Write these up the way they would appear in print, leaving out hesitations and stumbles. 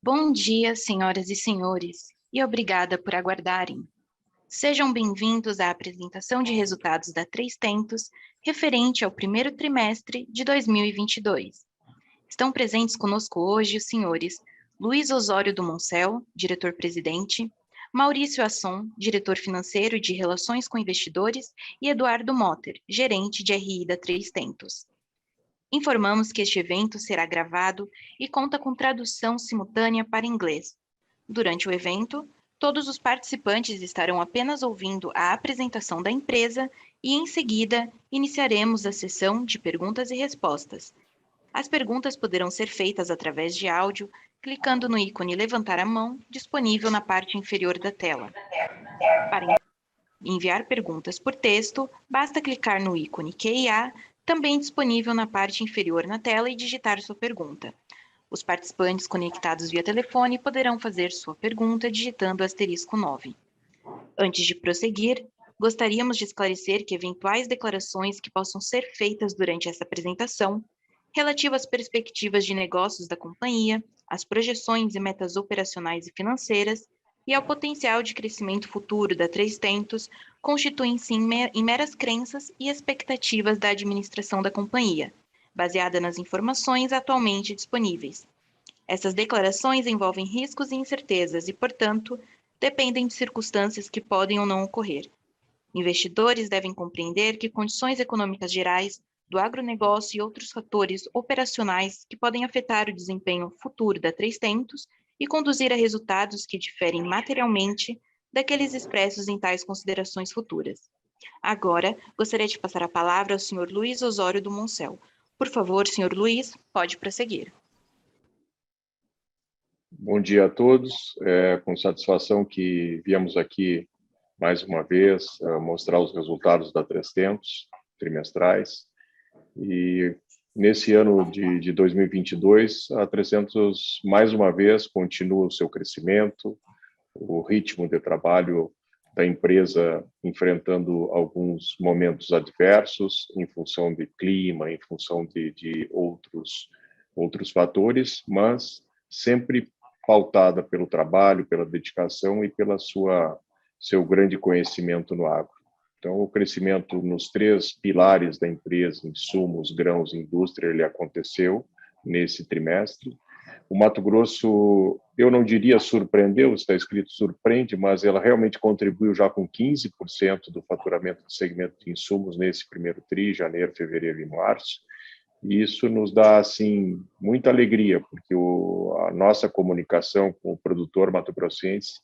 Bom dia, senhoras e senhores, e obrigada por aguardarem. Sejam bem-vindos à apresentação de resultados da Três Tentos, referente ao primeiro trimestre de 2022. Estão presentes conosco hoje os senhores Luiz Osório do Moncel, diretor-presidente, Maurício Asson, diretor financeiro e de Relações com Investidores, e Eduardo Motter, gerente de RI da Três Tentos. Informamos que este evento será gravado e conta com tradução simultânea para inglês. Durante o evento, todos os participantes estarão apenas ouvindo a apresentação da empresa e, em seguida, iniciaremos a sessão de perguntas e respostas. As perguntas poderão ser feitas através de áudio, clicando no ícone levantar a mão, disponível na parte inferior da tela. Para enviar perguntas por texto, basta clicar no ícone QIA, também disponível na parte inferior na tela, e digitar sua pergunta. Os participantes conectados via telefone poderão fazer sua pergunta digitando *9. Antes de prosseguir, gostaríamos de esclarecer que eventuais declarações que possam ser feitas durante essa apresentação, relativas às perspectivas de negócios da companhia, às projeções e metas operacionais e financeiras, e ao potencial de crescimento futuro da Três Tentos, constituem-se em meras crenças e expectativas da administração da companhia, baseada nas informações atualmente disponíveis. Essas declarações envolvem riscos e incertezas e, portanto, dependem de circunstâncias que podem ou não ocorrer. Investidores devem compreender que condições econômicas gerais, do agronegócio e outros fatores operacionais que podem afetar o desempenho futuro da Três Tentos e conduzir a resultados que diferem materialmente daqueles expressos em tais considerações futuras. Agora, gostaria de passar a palavra ao Sr. Luiz Osório do Moncel. Por favor, Sr. Luiz, pode prosseguir. Bom dia a todos. É com satisfação que viemos aqui mais uma vez mostrar os resultados da Três Tentos trimestrais. E nesse ano de 2022, a Três Tentos mais uma vez continua o seu crescimento, o ritmo de trabalho da empresa enfrentando alguns momentos adversos em função de clima, em função de outros fatores, mas sempre pautada pelo trabalho, pela dedicação e pela seu grande conhecimento no agro. Então, o crescimento nos três pilares da empresa, insumos, grãos e indústria, ele aconteceu nesse trimestre. O Mato Grosso, eu não diria surpreendeu, está escrito surpreende, mas ela realmente contribuiu já com 15% do faturamento do segmento de insumos nesse primeiro tri, janeiro, fevereiro e março. E isso nos dá, assim, muita alegria, porque a nossa comunicação com o produtor mato-grossense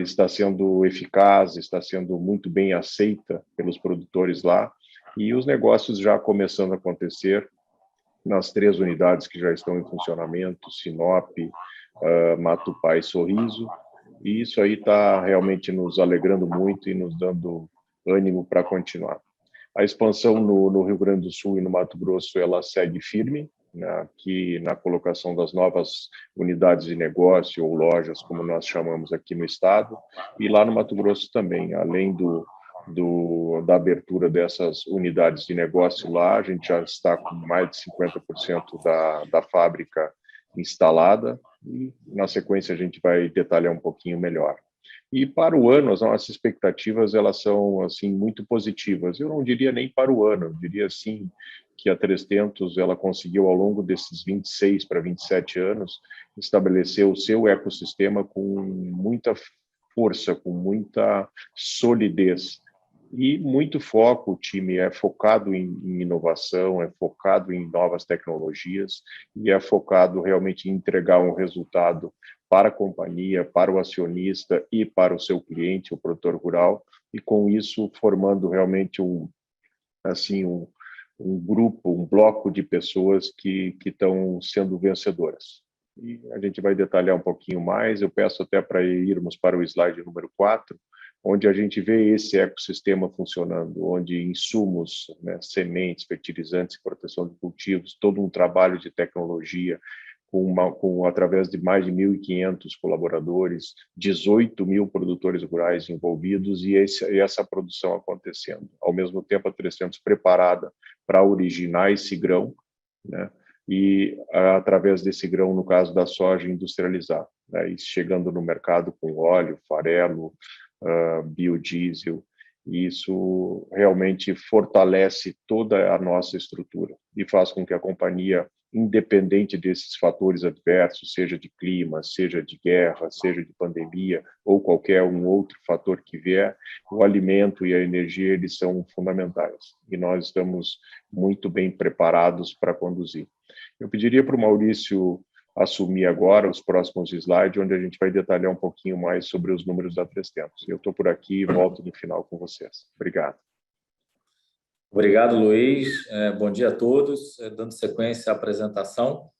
está sendo eficaz, está sendo muito bem aceita pelos produtores lá, e os negócios já começando a acontecer nas três unidades que já estão em funcionamento, Sinop, Matupá e Sorriso, e isso aí está realmente nos alegrando muito e nos dando ânimo para continuar. A expansão no Rio Grande do Sul e no Mato Grosso, ela segue firme, né, aqui na colocação das novas unidades de negócio ou lojas, como nós chamamos aqui no estado, e lá no Mato Grosso também, além da abertura dessas unidades de negócio lá, a gente já está com mais de 50% da fábrica instalada, e na sequência a gente vai detalhar um pouquinho melhor. E para o ano, as nossas expectativas elas são assim muito positivas. Eu não diria nem para o ano, eu diria assim que a Três Tentos ela conseguiu ao longo desses 26 para 27 anos estabelecer o seu ecossistema com muita força, com muita solidez e muito foco. O time é focado em inovação, é focado em novas tecnologias e é focado realmente em entregar um resultado para a companhia, para o acionista e para o seu cliente, o produtor rural, e com isso formando realmente um grupo, um bloco de pessoas que estão sendo vencedoras. E a gente vai detalhar um pouquinho mais, eu peço até para irmos para o slide número 4, onde a gente vê esse ecossistema funcionando, onde insumos, né, sementes, fertilizantes, proteção de cultivos, todo um trabalho de tecnologia, através de mais de 1.500 colaboradores, 18 mil produtores rurais envolvidos e essa produção acontecendo. Ao mesmo tempo, a 300 preparada para originar esse grão, né, e através desse grão, no caso da soja, industrializar, né? E chegando no mercado com óleo, farelo, biodiesel, e isso realmente fortalece toda a nossa estrutura e faz com que a companhia, independente desses fatores adversos, seja de clima, seja de guerra, seja de pandemia ou qualquer um outro fator que vier, o alimento e a energia, eles são fundamentais e nós estamos muito bem preparados para conduzir. Eu pediria para o Maurício assumir agora os próximos slides, onde a gente vai detalhar um pouquinho mais sobre os números da 300. Eu estou por aqui e volto no final com vocês. Obrigado. Obrigado, Luiz. Bom dia a todos. Dando sequência à apresentação,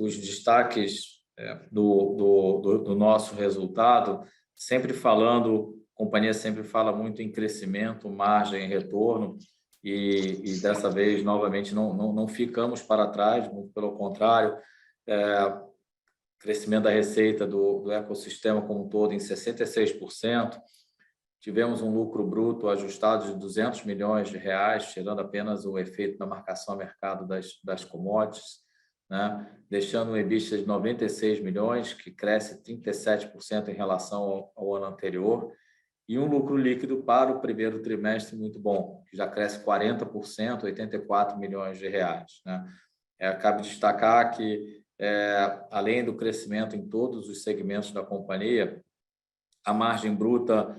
os destaques do nosso resultado, sempre falando, a companhia sempre fala muito em crescimento, margem e retorno, e dessa vez, novamente, não ficamos para trás, muito pelo contrário, crescimento da receita do ecossistema como um todo em 66%, tivemos um lucro bruto ajustado de R$200 milhões, tirando apenas o efeito da marcação a mercado das commodities, né? Deixando um EBITDA de 96 milhões, que cresce 37% em relação ao ano anterior, e um lucro líquido para o primeiro trimestre muito bom, que já cresce 40%, R$84 milhões, né? Cabe destacar que, além do crescimento em todos os segmentos da companhia, a margem bruta,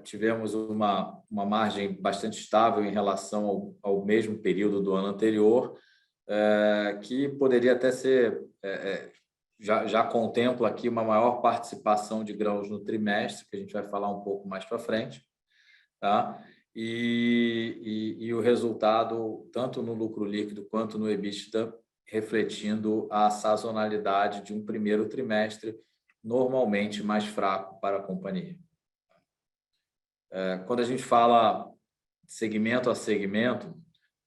tivemos uma margem bastante estável em relação ao mesmo período do ano anterior, que poderia até ser, já contempla aqui uma maior participação de grãos no trimestre, que a gente vai falar um pouco mais para frente, tá? E o resultado, tanto no lucro líquido quanto no EBITDA, refletindo a sazonalidade de um primeiro trimestre normalmente mais fraco para a companhia. Quando a gente fala segmento a segmento,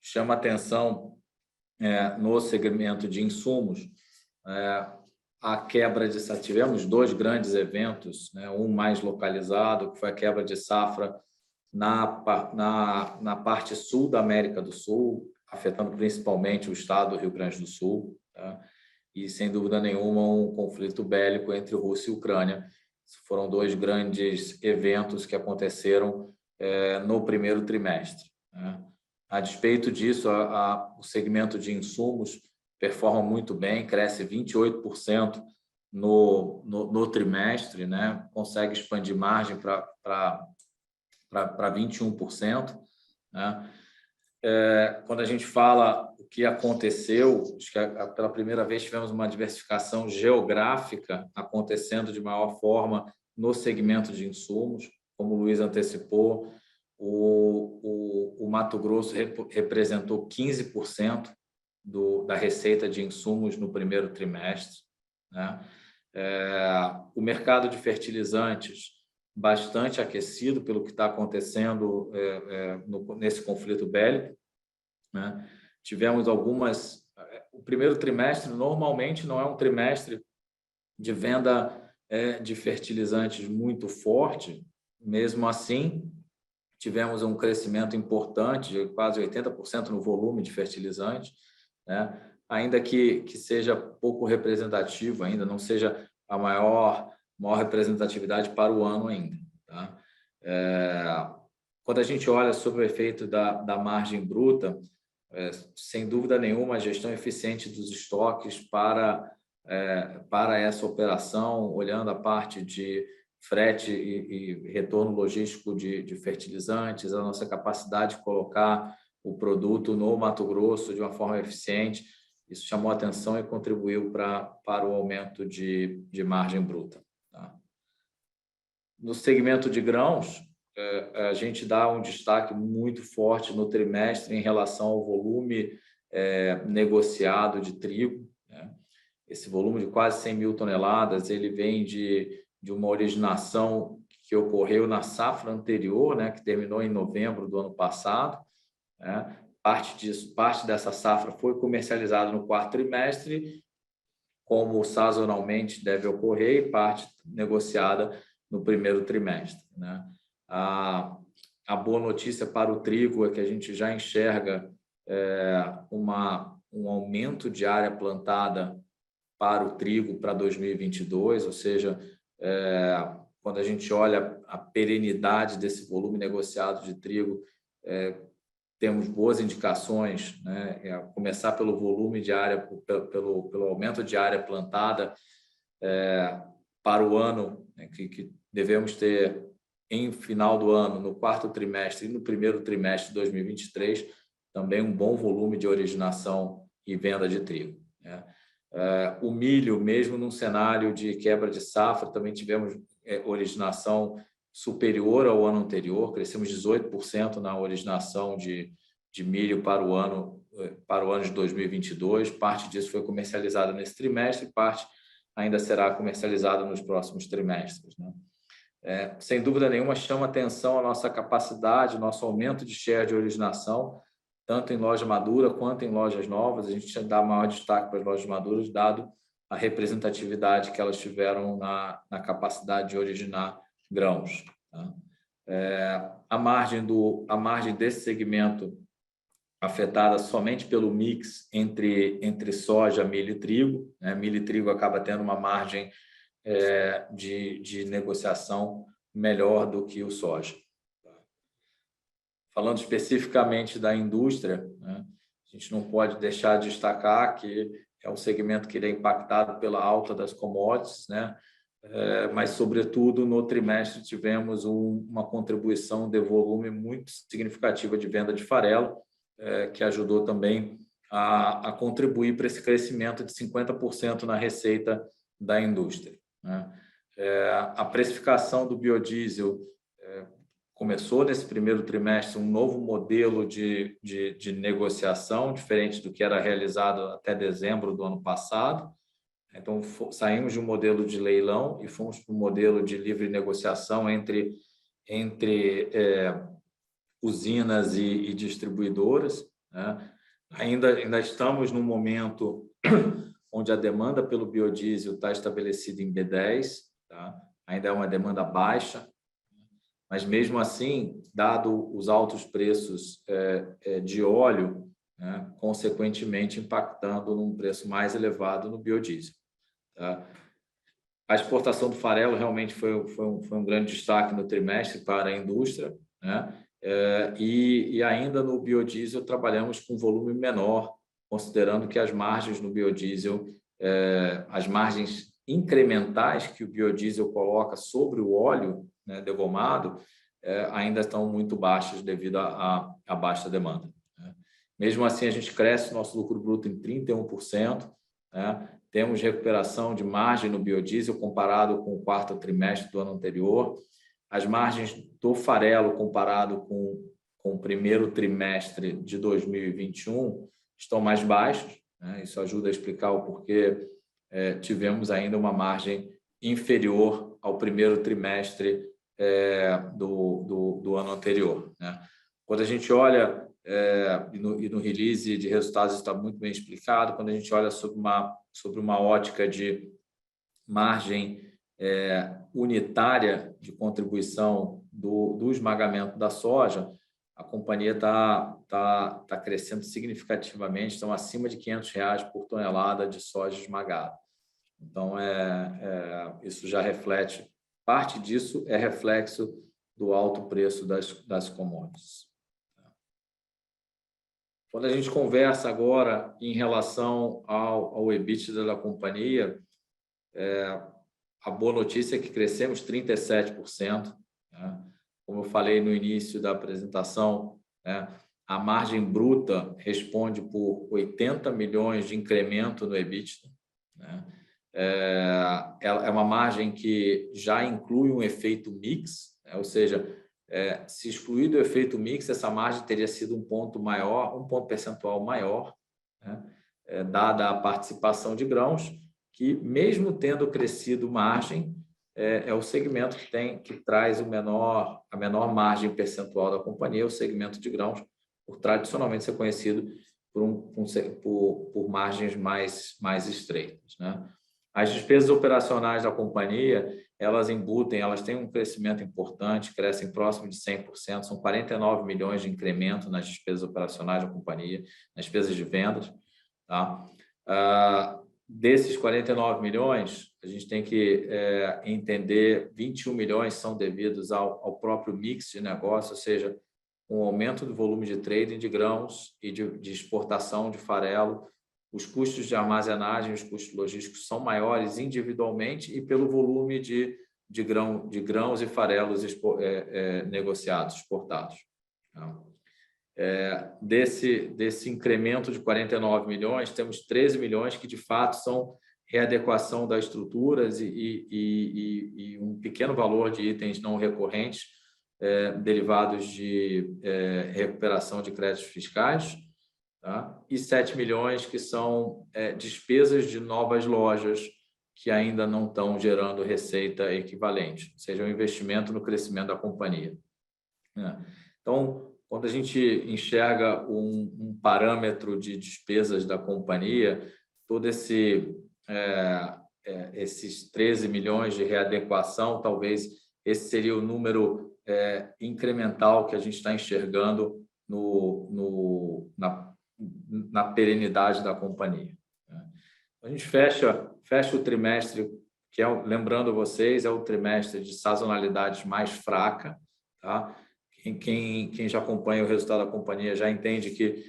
chama atenção no segmento de insumos, a quebra de safra. Tivemos dois grandes eventos, né? Um mais localizado, que foi a quebra de safra na parte sul da América do Sul, afetando principalmente o estado do Rio Grande do Sul, tá? E, sem dúvida nenhuma, um conflito bélico entre Rússia e Ucrânia. Foram dois grandes eventos que aconteceram no primeiro trimestre, né? A despeito disso, o segmento de insumos performa muito bem, cresce 28% no trimestre, né? Consegue expandir margem para 21%, né? Quando a gente fala o que aconteceu, acho que pela primeira vez tivemos uma diversificação geográfica acontecendo de maior forma no segmento de insumos. Como o Luiz antecipou, o Mato Grosso representou 15% da receita de insumos no primeiro trimestre, né? O mercado de fertilizantes bastante aquecido pelo que está acontecendo nesse conflito bélico, né? Tivemos algumas... O primeiro trimestre normalmente não é um trimestre de venda de fertilizantes muito forte. Mesmo assim, tivemos um crescimento importante, de quase 80% no volume de fertilizantes, né? Ainda que seja pouco representativo, ainda não seja a maior representatividade para o ano ainda, tá? Quando a gente olha sobre o efeito da margem bruta, sem dúvida nenhuma, a gestão eficiente dos estoques para essa operação, olhando a parte de frete e retorno logístico de fertilizantes, a nossa capacidade de colocar o produto no Mato Grosso de uma forma eficiente, isso chamou a atenção e contribuiu para o aumento de margem bruta, tá? No segmento de grãos, a gente dá um destaque muito forte no trimestre em relação ao volume negociado de trigo, né? Esse volume de quase 100 mil toneladas, ele vem de uma originação que ocorreu na safra anterior, né, que terminou em novembro do ano passado, né? Parte dessa safra foi comercializada no quarto trimestre, como sazonalmente deve ocorrer, e parte negociada no primeiro trimestre, né? A boa notícia para o trigo é que a gente já enxerga um aumento de área plantada para o trigo para 2022, ou seja, quando a gente olha a perenidade desse volume negociado de trigo, temos boas indicações, né? Começar pelo volume de área, pelo aumento de área plantada para o ano, né? que devemos ter em final do ano, no quarto trimestre e no primeiro trimestre de 2023, também um bom volume de originação e venda de trigo, né? O milho, mesmo num cenário de quebra de safra, também tivemos originação superior ao ano anterior, crescemos 18% na originação de milho para o ano de 2022. Parte disso foi comercializada nesse trimestre, parte ainda será comercializada nos próximos trimestres, né? Sem dúvida nenhuma, chama atenção a nossa capacidade, nosso aumento de share de originação, tanto em loja madura quanto em lojas novas. A gente dá maior destaque para as lojas maduras, dado a representatividade que elas tiveram na capacidade de originar grãos, tá? A margem desse segmento afetada somente pelo mix entre soja, milho e trigo, né? Milho e trigo acaba tendo uma margem de negociação melhor do que o soja. Falando especificamente da indústria, né? A gente não pode deixar de destacar que é um segmento que é impactado pela alta das commodities, né? Mas, sobretudo, no trimestre tivemos uma contribuição de volume muito significativa de venda de farelo, que ajudou também a contribuir para esse crescimento de 50% na receita da indústria, né? A precificação do biodiesel começou nesse primeiro trimestre um novo modelo de negociação, diferente do que era realizado até dezembro do ano passado. Então, saímos de um modelo de leilão e fomos para um modelo de livre negociação entre usinas e distribuidoras, né? Ainda estamos num momento onde a demanda pelo biodiesel está estabelecida em B10, tá? Ainda é uma demanda baixa, mas mesmo assim, dado os altos preços de óleo, né, consequentemente impactando num preço mais elevado no biodiesel, tá? A exportação do farelo realmente foi um grande destaque no trimestre para a indústria, né? E ainda no biodiesel trabalhamos com volume menor, considerando que as margens no biodiesel, as margens incrementais que o biodiesel coloca sobre o óleo, né, degomado, ainda estão muito baixas devido à baixa demanda, né? Mesmo assim, a gente cresce o nosso lucro bruto em 31%, né? Temos recuperação de margem no biodiesel comparado com o quarto trimestre do ano anterior. As margens do farelo comparado com o primeiro trimestre de 2021 estão mais baixas, né? Isso ajuda a explicar o porquê tivemos ainda uma margem inferior ao primeiro trimestre do ano anterior, né? Quando a gente olha, e no release de resultados está muito bem explicado, quando a gente olha sobre uma ótica de margem unitária de contribuição do esmagamento da soja, a companhia está crescendo significativamente, estão acima de R$500 por tonelada de soja esmagada. Então, isso já reflete, parte disso é reflexo do alto preço das commodities. Quando a gente conversa agora em relação ao EBITDA da companhia, a boa notícia é que crescemos 37%, né? Como eu falei no início da apresentação, né, a margem bruta responde por 80 milhões de incremento no EBITDA, né? É uma margem que já inclui um efeito mix, né? Ou seja, se excluído o efeito mix, essa margem teria sido um ponto percentual maior, né? Dada a participação de grãos, que mesmo tendo crescido margem, é o segmento que traz a menor margem percentual da companhia, o segmento de grãos, por tradicionalmente ser conhecido por margens mais estreitas, né? As despesas operacionais da companhia, elas embutem, elas têm um crescimento importante, crescem próximo de 100%, são 49 milhões de incremento nas despesas operacionais da companhia, nas despesas de vendas. Tá? Desses 49 milhões, a gente tem que entender 21 milhões são devidos ao próprio mix de negócio, ou seja, um aumento do volume de trading de grãos e de exportação de farelo. Os custos de armazenagem, os custos logísticos são maiores individualmente e pelo volume de grãos e farelos negociados, exportados. Desse incremento de 49 milhões, temos 13 milhões que, de fato, são readequação das estruturas e um pequeno valor de itens não recorrentes derivados de recuperação de créditos fiscais, tá? E 7 milhões que são despesas de novas lojas que ainda não estão gerando receita equivalente, ou seja, um investimento no crescimento da companhia. Então, quando a gente enxerga um parâmetro de despesas da companhia, todo esses 13 milhões de readequação, talvez esse seria o número incremental que a gente está enxergando na perenidade da companhia. A gente fecha o trimestre, que lembrando vocês, é o trimestre de sazonalidade mais fraca, tá? Quem já acompanha o resultado da companhia já entende que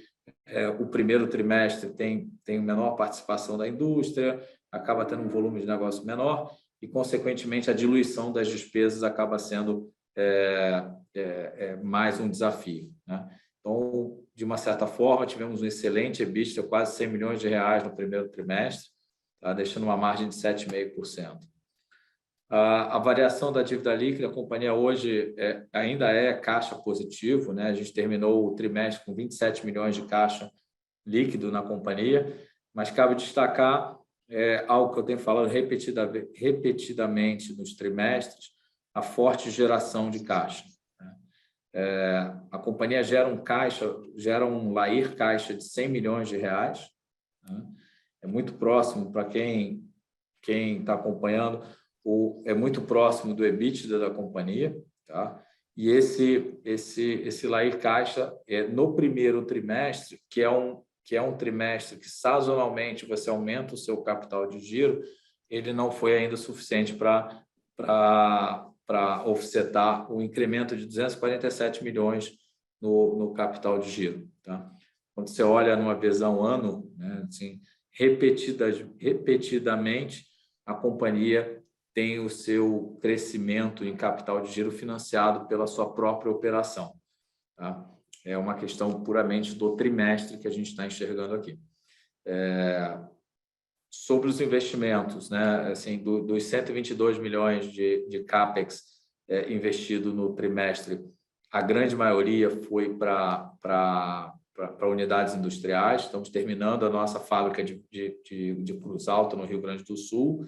o primeiro trimestre tem menor participação da indústria, acaba tendo um volume de negócio menor e, consequentemente, a diluição das despesas acaba sendo mais um desafio, né? Então, de uma certa forma, tivemos um excelente EBITDA, quase 100 milhões de reais no primeiro trimestre, tá? Deixando uma margem de 7,5%. A variação da dívida líquida, a companhia hoje ainda é caixa positivo, né? A gente terminou o trimestre com 27 milhões de caixa líquido na companhia, mas cabe destacar algo que eu tenho falado repetidamente nos trimestres, a forte geração de caixa. A companhia gera um LAIR caixa de 100 milhões de reais, né? É muito próximo, para quem está acompanhando, é muito próximo do EBITDA da companhia, tá? E esse LAIR caixa no primeiro trimestre, que é um trimestre que sazonalmente você aumenta o seu capital de giro, ele não foi ainda suficiente para offsetar o incremento de 247 milhões no capital de giro, tá? Quando você olha numa visão ano, né, assim, repetidamente, a companhia tem o seu crescimento em capital de giro financiado pela sua própria operação, tá? É uma questão puramente do trimestre que a gente está enxergando aqui. Sobre os investimentos, né, assim, dos 122 milhões de CAPEX investido no trimestre, a grande maioria foi para unidades industriais. Estamos terminando a nossa fábrica de Cruz Alta, no Rio Grande do Sul,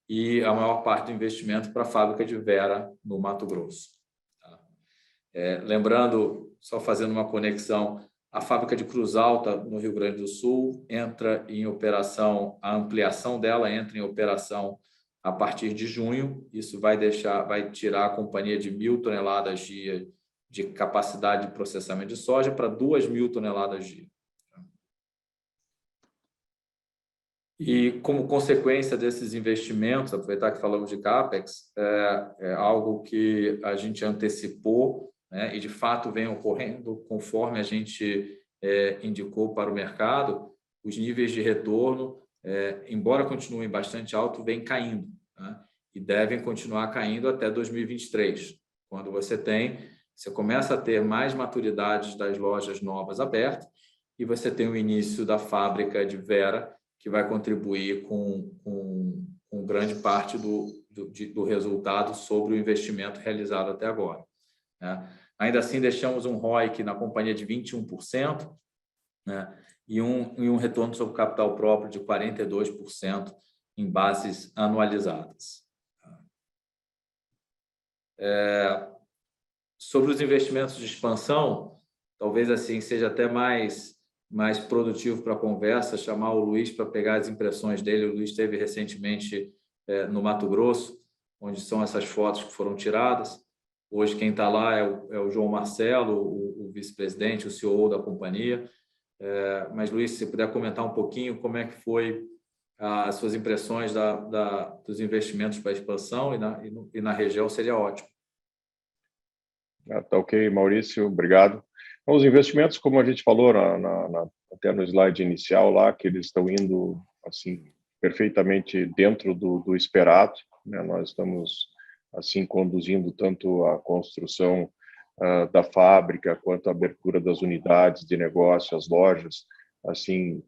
e a maior parte do investimento para a fábrica de Vera, no Mato Grosso. Lembrando, só fazendo uma conexão, a fábrica de Cruz Alta, no Rio Grande do Sul, entra em operação, a ampliação dela entra em operação a partir de junho. Isso vai tirar a companhia de 1.000 toneladas dia de capacidade de processamento de soja para 2.000 toneladas dia. E, como consequência desses investimentos, aproveitar que falamos de CAPEX, é algo que a gente antecipou, né, e, de fato, vem ocorrendo conforme a gente indicou para o mercado. Os níveis de retorno, embora continuem bastante altos, vêm caindo, né, e devem continuar caindo até 2023, quando você começa a ter mais maturidade das lojas novas abertas e você tem o início da fábrica de Vera, que vai contribuir com grande parte do resultado sobre o investimento realizado até agora, né? Ainda assim, deixamos um ROIC na companhia de 21%, né, e um retorno sobre capital próprio de 42% em bases anualizadas. Sobre os investimentos de expansão, talvez assim seja até mais mais produtivo para a conversa, chamar o Luiz para pegar as impressões dele. O Luiz esteve recentemente no Mato Grosso, onde são essas fotos que foram tiradas. Hoje quem está lá é o João Marcelo, o vice-presidente, o CEO da companhia. Mas, Luiz, se puder comentar um pouquinho como é que foi as suas impressões dos investimentos para a expansão e na região, seria ótimo. Tá ok, Maurício, obrigado. Os investimentos, como a gente falou até no slide inicial lá, que eles estão indo assim perfeitamente dentro do esperado, né? Nós estamos assim conduzindo tanto a construção da fábrica quanto a abertura das unidades de negócio, as lojas, assim,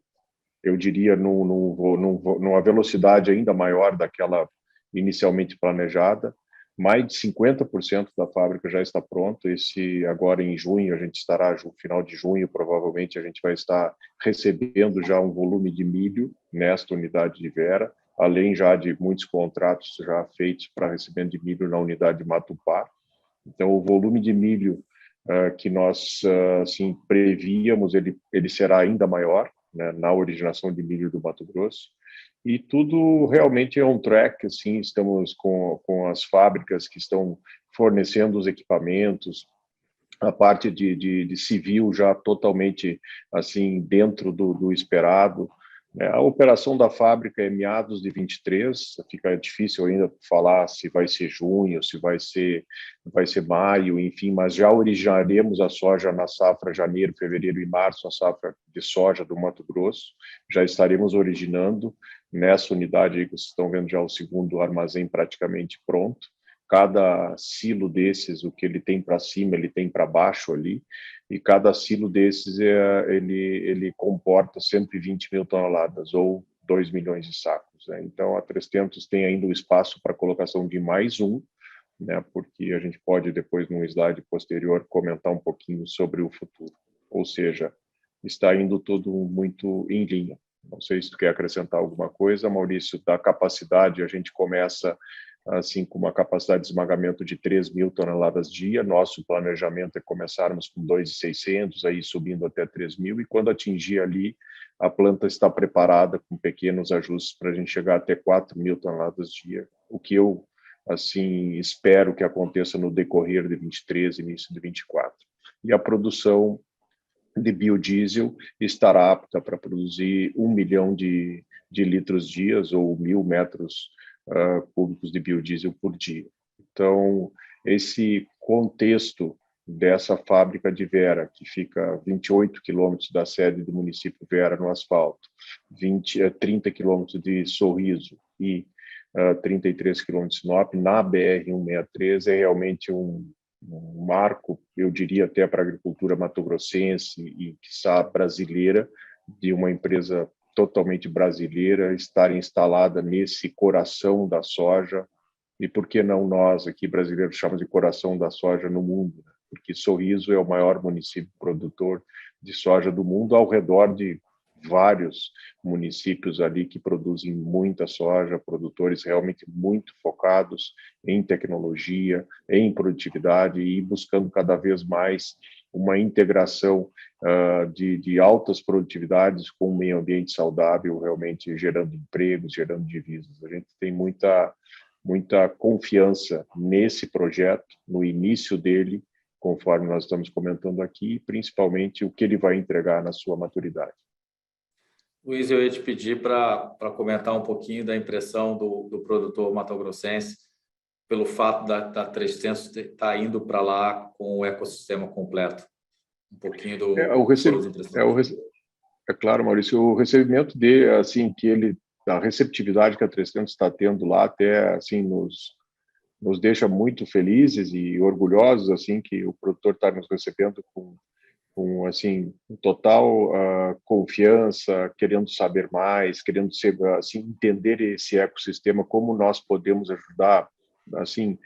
eu diria numa velocidade ainda maior daquela inicialmente planejada. Mais de 50% da fábrica já está pronto. Agora em junho, a gente estará, no final de junho, provavelmente a gente vai estar recebendo já um volume de milho nesta unidade de Vera, além já de muitos contratos já feitos para recebimento de milho na unidade de Matupá. Então, o volume de milho que nós assim prevíamos, ele será ainda maior, né, na originação de milho do Mato Grosso. E tudo realmente é on track, assim, estamos com as fábricas que estão fornecendo os equipamentos, a parte de civil já totalmente assim dentro do esperado. A operação da fábrica é meados de 23, fica difícil ainda falar se vai ser junho, se vai ser maio, enfim, mas já originaremos a soja na safra janeiro, fevereiro e março, a safra de soja do Mato Grosso, já estaremos originando nessa unidade aí que vocês estão vendo já o segundo armazém praticamente pronto. Cada silo desses, o que ele tem para cima, ele tem para baixo ali, e cada silo desses ele comporta 120 mil toneladas, ou 2 milhões de sacos, né? Então, a 300 tem ainda um espaço para colocação de mais um, né? Porque a gente pode depois, num slide posterior, comentar um pouquinho sobre o futuro. Ou seja, está indo tudo muito em linha. Não sei se tu quer acrescentar alguma coisa, Maurício. Da capacidade, a gente começa assim com uma capacidade de esmagamento de 3 mil toneladas dia. Nosso planejamento é começarmos com 2.600, aí subindo até 3 mil, e quando atingir ali, a planta está preparada com pequenos ajustes para a gente chegar até 4 mil toneladas dia, o que eu assim espero que aconteça no decorrer de 23, início de 24. E a produção de biodiesel estará apta para produzir 1 milhão de litros dias, ou 1.000 metros cúbicos de biodiesel por dia. Então, esse contexto dessa fábrica de Vera, que fica a 28 quilômetros da sede do município Vera, no asfalto, 30 quilômetros de Sorriso e 33 quilômetros de Sinop, na BR-163, é realmente um marco, eu diria até para a agricultura mato-grossense e, quiçá, brasileira, de uma empresa totalmente brasileira estar instalada nesse coração da soja. E por que não nós aqui brasileiros chamamos de coração da soja no mundo? Porque Sorriso é o maior município produtor de soja do mundo, ao redor de vários municípios ali que produzem muita soja, produtores realmente muito focados em tecnologia, em produtividade, e buscando cada vez mais uma integração de altas produtividades com um meio ambiente saudável, realmente gerando empregos, gerando divisas. A gente tem muita confiança nesse projeto, no início dele, conforme nós estamos comentando aqui, principalmente o que ele vai entregar na sua maturidade. Luiz, eu ia te pedir para comentar um pouquinho da impressão do produtor mato-grossense pelo fato da 300 estar indo para lá com o ecossistema completo. Um pouquinho é claro, Maurício, o recebimento dele, assim, a receptividade que a 300 está tendo lá, até assim nos deixa muito felizes e orgulhosos, assim, que o produtor está nos recebendo com assim total confiança, querendo saber mais, querendo assim entender esse ecossistema, como nós podemos ajudar assim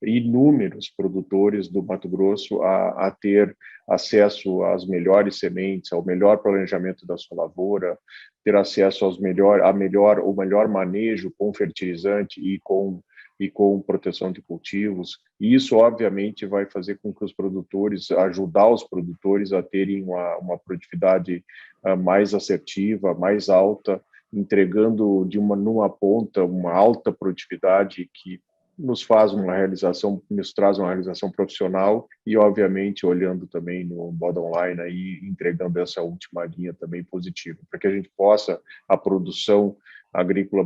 inúmeros produtores do Mato Grosso a ter acesso às melhores sementes, ao melhor planejamento da sua lavoura, ter acesso ao melhor manejo com fertilizante e com e com proteção de cultivos. E isso, obviamente, vai fazer com que os produtores, ajudar os produtores a terem uma produtividade mais assertiva, mais alta, entregando numa ponta uma alta produtividade que nos traz uma realização profissional e, obviamente, olhando também no bottom line aí, entregando essa última linha também positiva, para que a gente possa, a produção agrícola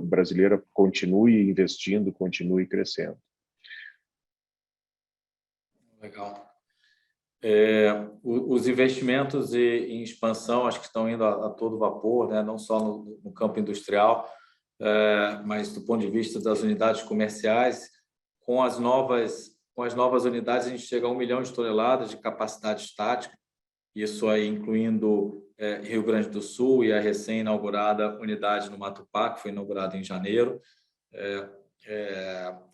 brasileira continue investindo, continue crescendo. Legal. Os investimentos em expansão, acho que estão indo a todo vapor, né? Não só no campo industrial, mas do ponto de vista das unidades comerciais. Com as novas unidades, a gente chega a 1 milhão de toneladas de capacidade estática, isso aí incluindo Rio Grande do Sul e a recém-inaugurada unidade no Matupá, que foi inaugurada em janeiro.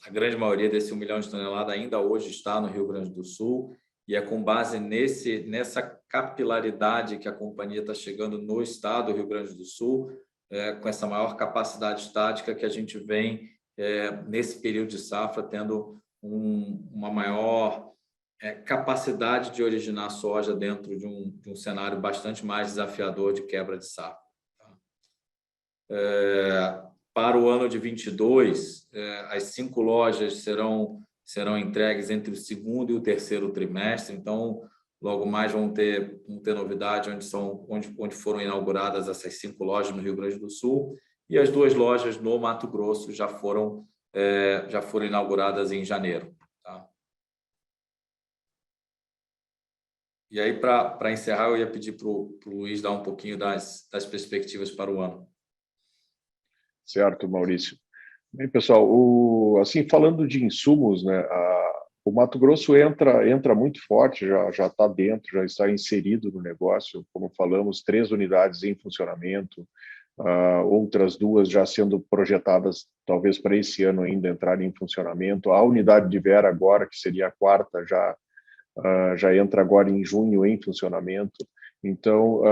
A grande maioria desse 1 milhão de toneladas ainda hoje está no Rio Grande do Sul, e é com base nessa capilaridade que a companhia está chegando no estado do Rio Grande do Sul, com essa maior capacidade estática, que a gente vem, nesse período de safra, tendo uma maior capacidade de originar soja dentro de um cenário bastante mais desafiador de quebra de safra. Para o ano de 22, as 5 lojas serão entregues entre o segundo e o terceiro trimestre, então logo mais vão ter novidade onde foram inauguradas essas 5 lojas no Rio Grande do Sul, e as 2 lojas no Mato Grosso já foram inauguradas em janeiro. Tá? E aí, para encerrar, eu ia pedir para o Luiz dar um pouquinho das perspectivas para o ano. Certo, Maurício. Bem, pessoal, assim, falando de insumos, né, o Mato Grosso entra muito forte, já está dentro, já está inserido no negócio. Como falamos, 3 unidades em funcionamento, outras 2 já sendo projetadas, talvez para esse ano ainda entrarem em funcionamento. A unidade de Vera agora, que seria a 4ª, já entra agora em junho em funcionamento. Então,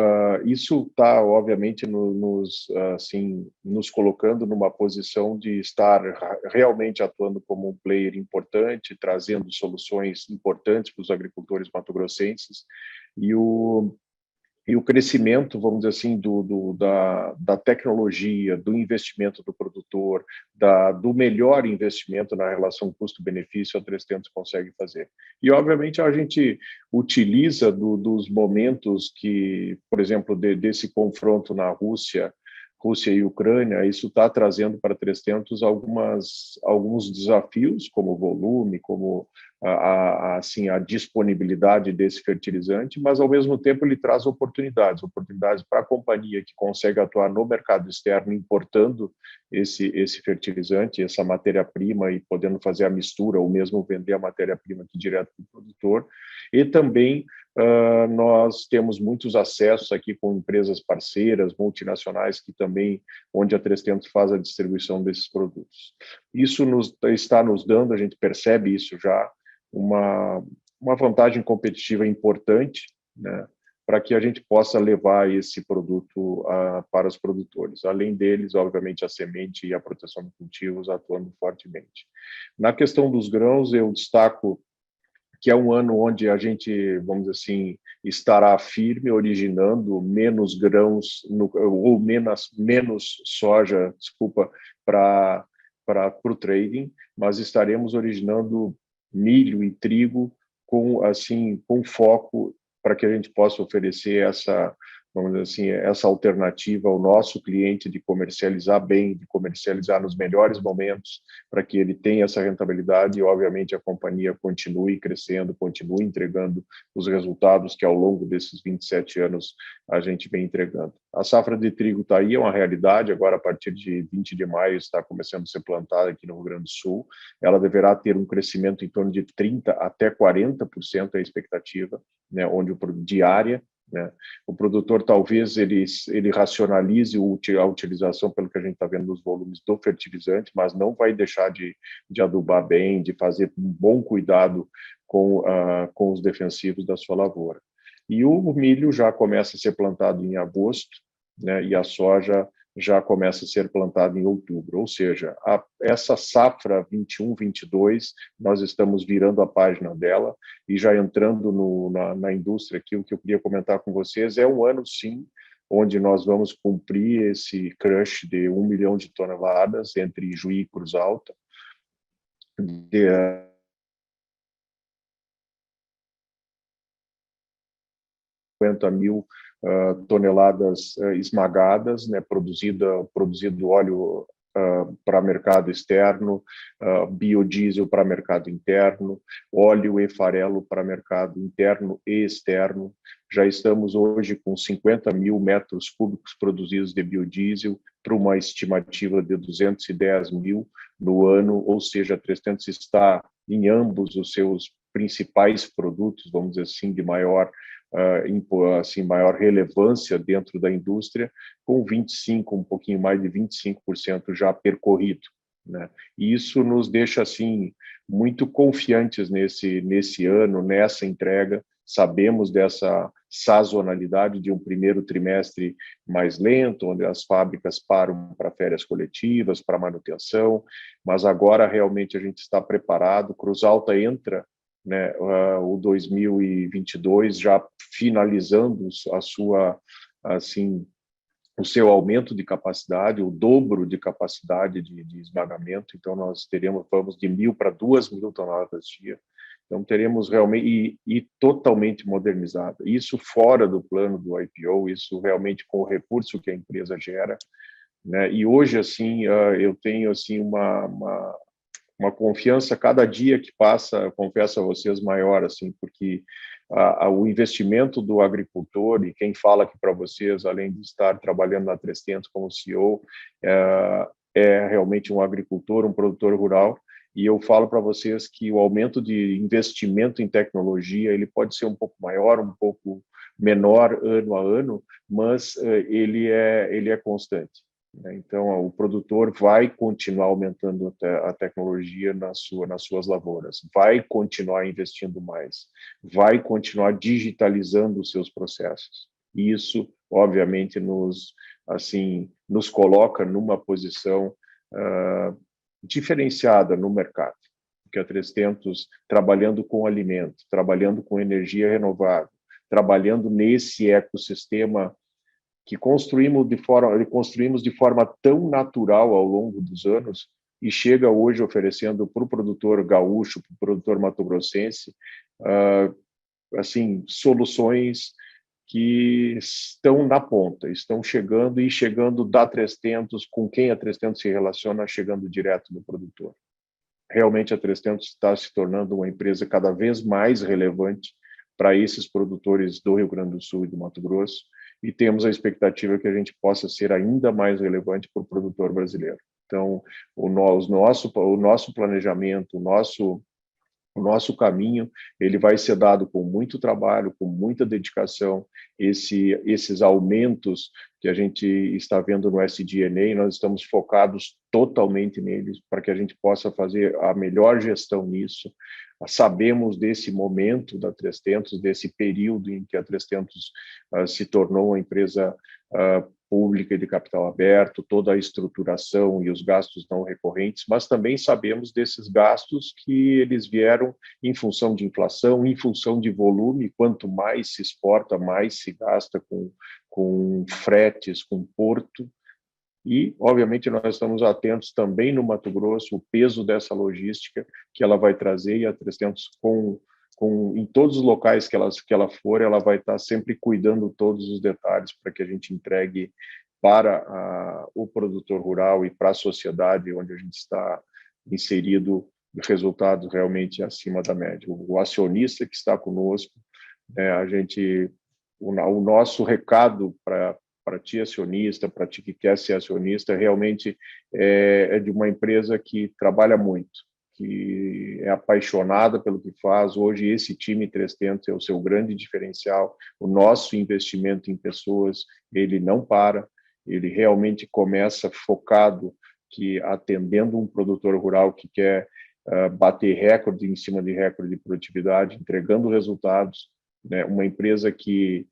isso está, obviamente, nos colocando numa posição de estar realmente atuando como um player importante, trazendo soluções importantes para os agricultores mato-grossenses. E o crescimento, vamos dizer assim, da tecnologia, do investimento do produtor, do melhor investimento na relação custo-benefício, a 3tentos consegue fazer. E, obviamente, a gente utiliza dos momentos que, por exemplo, desse confronto na Rússia e Ucrânia, isso está trazendo para 3tentos alguns desafios, como volume, como a disponibilidade desse fertilizante, mas, ao mesmo tempo, ele traz oportunidades para a companhia que consegue atuar no mercado externo, importando esse fertilizante, essa matéria-prima, e podendo fazer a mistura, ou mesmo vender a matéria-prima aqui direto para o produtor. E também nós temos muitos acessos aqui com empresas parceiras, multinacionais, onde a 3tentos faz a distribuição desses produtos. Isso está nos dando, a gente percebe isso já, uma vantagem competitiva importante, né, para que a gente possa levar esse produto para os produtores. Além deles, obviamente, a semente e a proteção de cultivos atuando fortemente. Na questão dos grãos, eu destaco que é um ano onde a gente, vamos dizer assim, estará firme, originando menos grãos, ou menos soja, para o trading, mas estaremos originando milho e trigo com foco para que a gente possa oferecer vamos dizer assim, essa alternativa ao nosso cliente de comercializar bem, de comercializar nos melhores momentos, para que ele tenha essa rentabilidade e, obviamente, a companhia continue crescendo, continue entregando os resultados que, ao longo desses 27 anos, a gente vem entregando. A safra de trigo está aí, é uma realidade. Agora, a partir de 20 de maio, está começando a ser plantada aqui no Rio Grande do Sul. Ela deverá ter um crescimento em torno de 30% até 40% a expectativa, né, diária. Né? O produtor, talvez, ele racionalize a utilização, pelo que a gente está vendo nos volumes do fertilizante, mas não vai deixar de adubar bem, de fazer um bom cuidado com os defensivos da sua lavoura. E o milho já começa a ser plantado em agosto, né? E a soja já começa a ser plantado em outubro, ou seja, essa safra 21-22, nós estamos virando a página dela e já entrando na indústria aqui. O que eu queria comentar com vocês é um ano, sim, onde nós vamos cumprir esse crush de 1 milhão de toneladas entre Juí e Cruz Alta, de 50 mil toneladas esmagadas, né, produzido óleo para mercado externo, biodiesel para mercado interno, óleo e farelo para mercado interno e externo. Já estamos hoje com 50 mil metros cúbicos produzidos de biodiesel para uma estimativa de 210 mil no ano, ou seja, a 300 está em ambos os seus principais produtos, vamos dizer assim, de maior maior relevância dentro da indústria, com 25, um pouquinho mais de 25% já percorrido, né? E isso nos deixa assim muito confiantes nesse ano, nessa entrega. Sabemos dessa sazonalidade de um primeiro trimestre mais lento, onde as fábricas param para férias coletivas, para manutenção, mas agora realmente a gente está preparado. Cruz Alta entra, né, o 2022 já finalizando o seu aumento de capacidade, o dobro de capacidade de esmagamento. Então nós vamos de 1.000 para 2.000 toneladas dia. Então teremos realmente e totalmente modernizada. Isso fora do plano do IPO, isso realmente com o recurso que a empresa gera, né? E hoje assim eu tenho assim uma confiança cada dia que passa, confesso a vocês, maior, assim, porque o investimento do agricultor, e quem fala aqui para vocês, além de estar trabalhando na 300 como CEO, é realmente um agricultor, um produtor rural, e eu falo para vocês que o aumento de investimento em tecnologia, ele pode ser um pouco maior, um pouco menor ano a ano, mas ele é constante. Então, o produtor vai continuar aumentando a tecnologia nas suas lavouras, vai continuar investindo mais, vai continuar digitalizando os seus processos. E isso, obviamente, nos coloca numa posição diferenciada no mercado, porque a 300, trabalhando com alimento, trabalhando com energia renovável, trabalhando nesse ecossistema que construímos de forma tão natural ao longo dos anos e chega hoje oferecendo para o produtor gaúcho, para o produtor mato-grossense, soluções que estão na ponta, estão chegando da 300, com quem a 300 se relaciona, chegando direto do produtor. Realmente a 300 está se tornando uma empresa cada vez mais relevante para esses produtores do Rio Grande do Sul e do Mato Grosso, e temos a expectativa que a gente possa ser ainda mais relevante para o produtor brasileiro. Então, o nosso planejamento, o nosso caminho, ele vai ser dado com muito trabalho, com muita dedicação. Esses aumentos que a gente está vendo no SG&A, nós estamos focados totalmente neles para que a gente possa fazer a melhor gestão nisso. Sabemos desse momento da 300, desse período em que a 300 se tornou uma empresa pública e de capital aberto, toda a estruturação e os gastos não recorrentes, mas também sabemos desses gastos que eles vieram em função de inflação, em função de volume. Quanto mais se exporta, mais se gasta com fretes, com porto. E, obviamente, nós estamos atentos também no Mato Grosso, o peso dessa logística que ela vai trazer, e a 300, em todos os locais que ela for, ela vai estar sempre cuidando todos os detalhes para que a gente entregue para o produtor rural e para a sociedade onde a gente está inserido resultados realmente acima da média. O acionista que está conosco, o nosso recado para ti acionista, para ti que quer ser acionista, realmente é de uma empresa que trabalha muito, que é apaixonada pelo que faz. Hoje esse time 300 é o seu grande diferencial. O nosso investimento em pessoas, ele não para, ele realmente começa focado, que atendendo um produtor rural que quer bater recorde em cima de recorde de produtividade, entregando resultados, né? Uma empresa que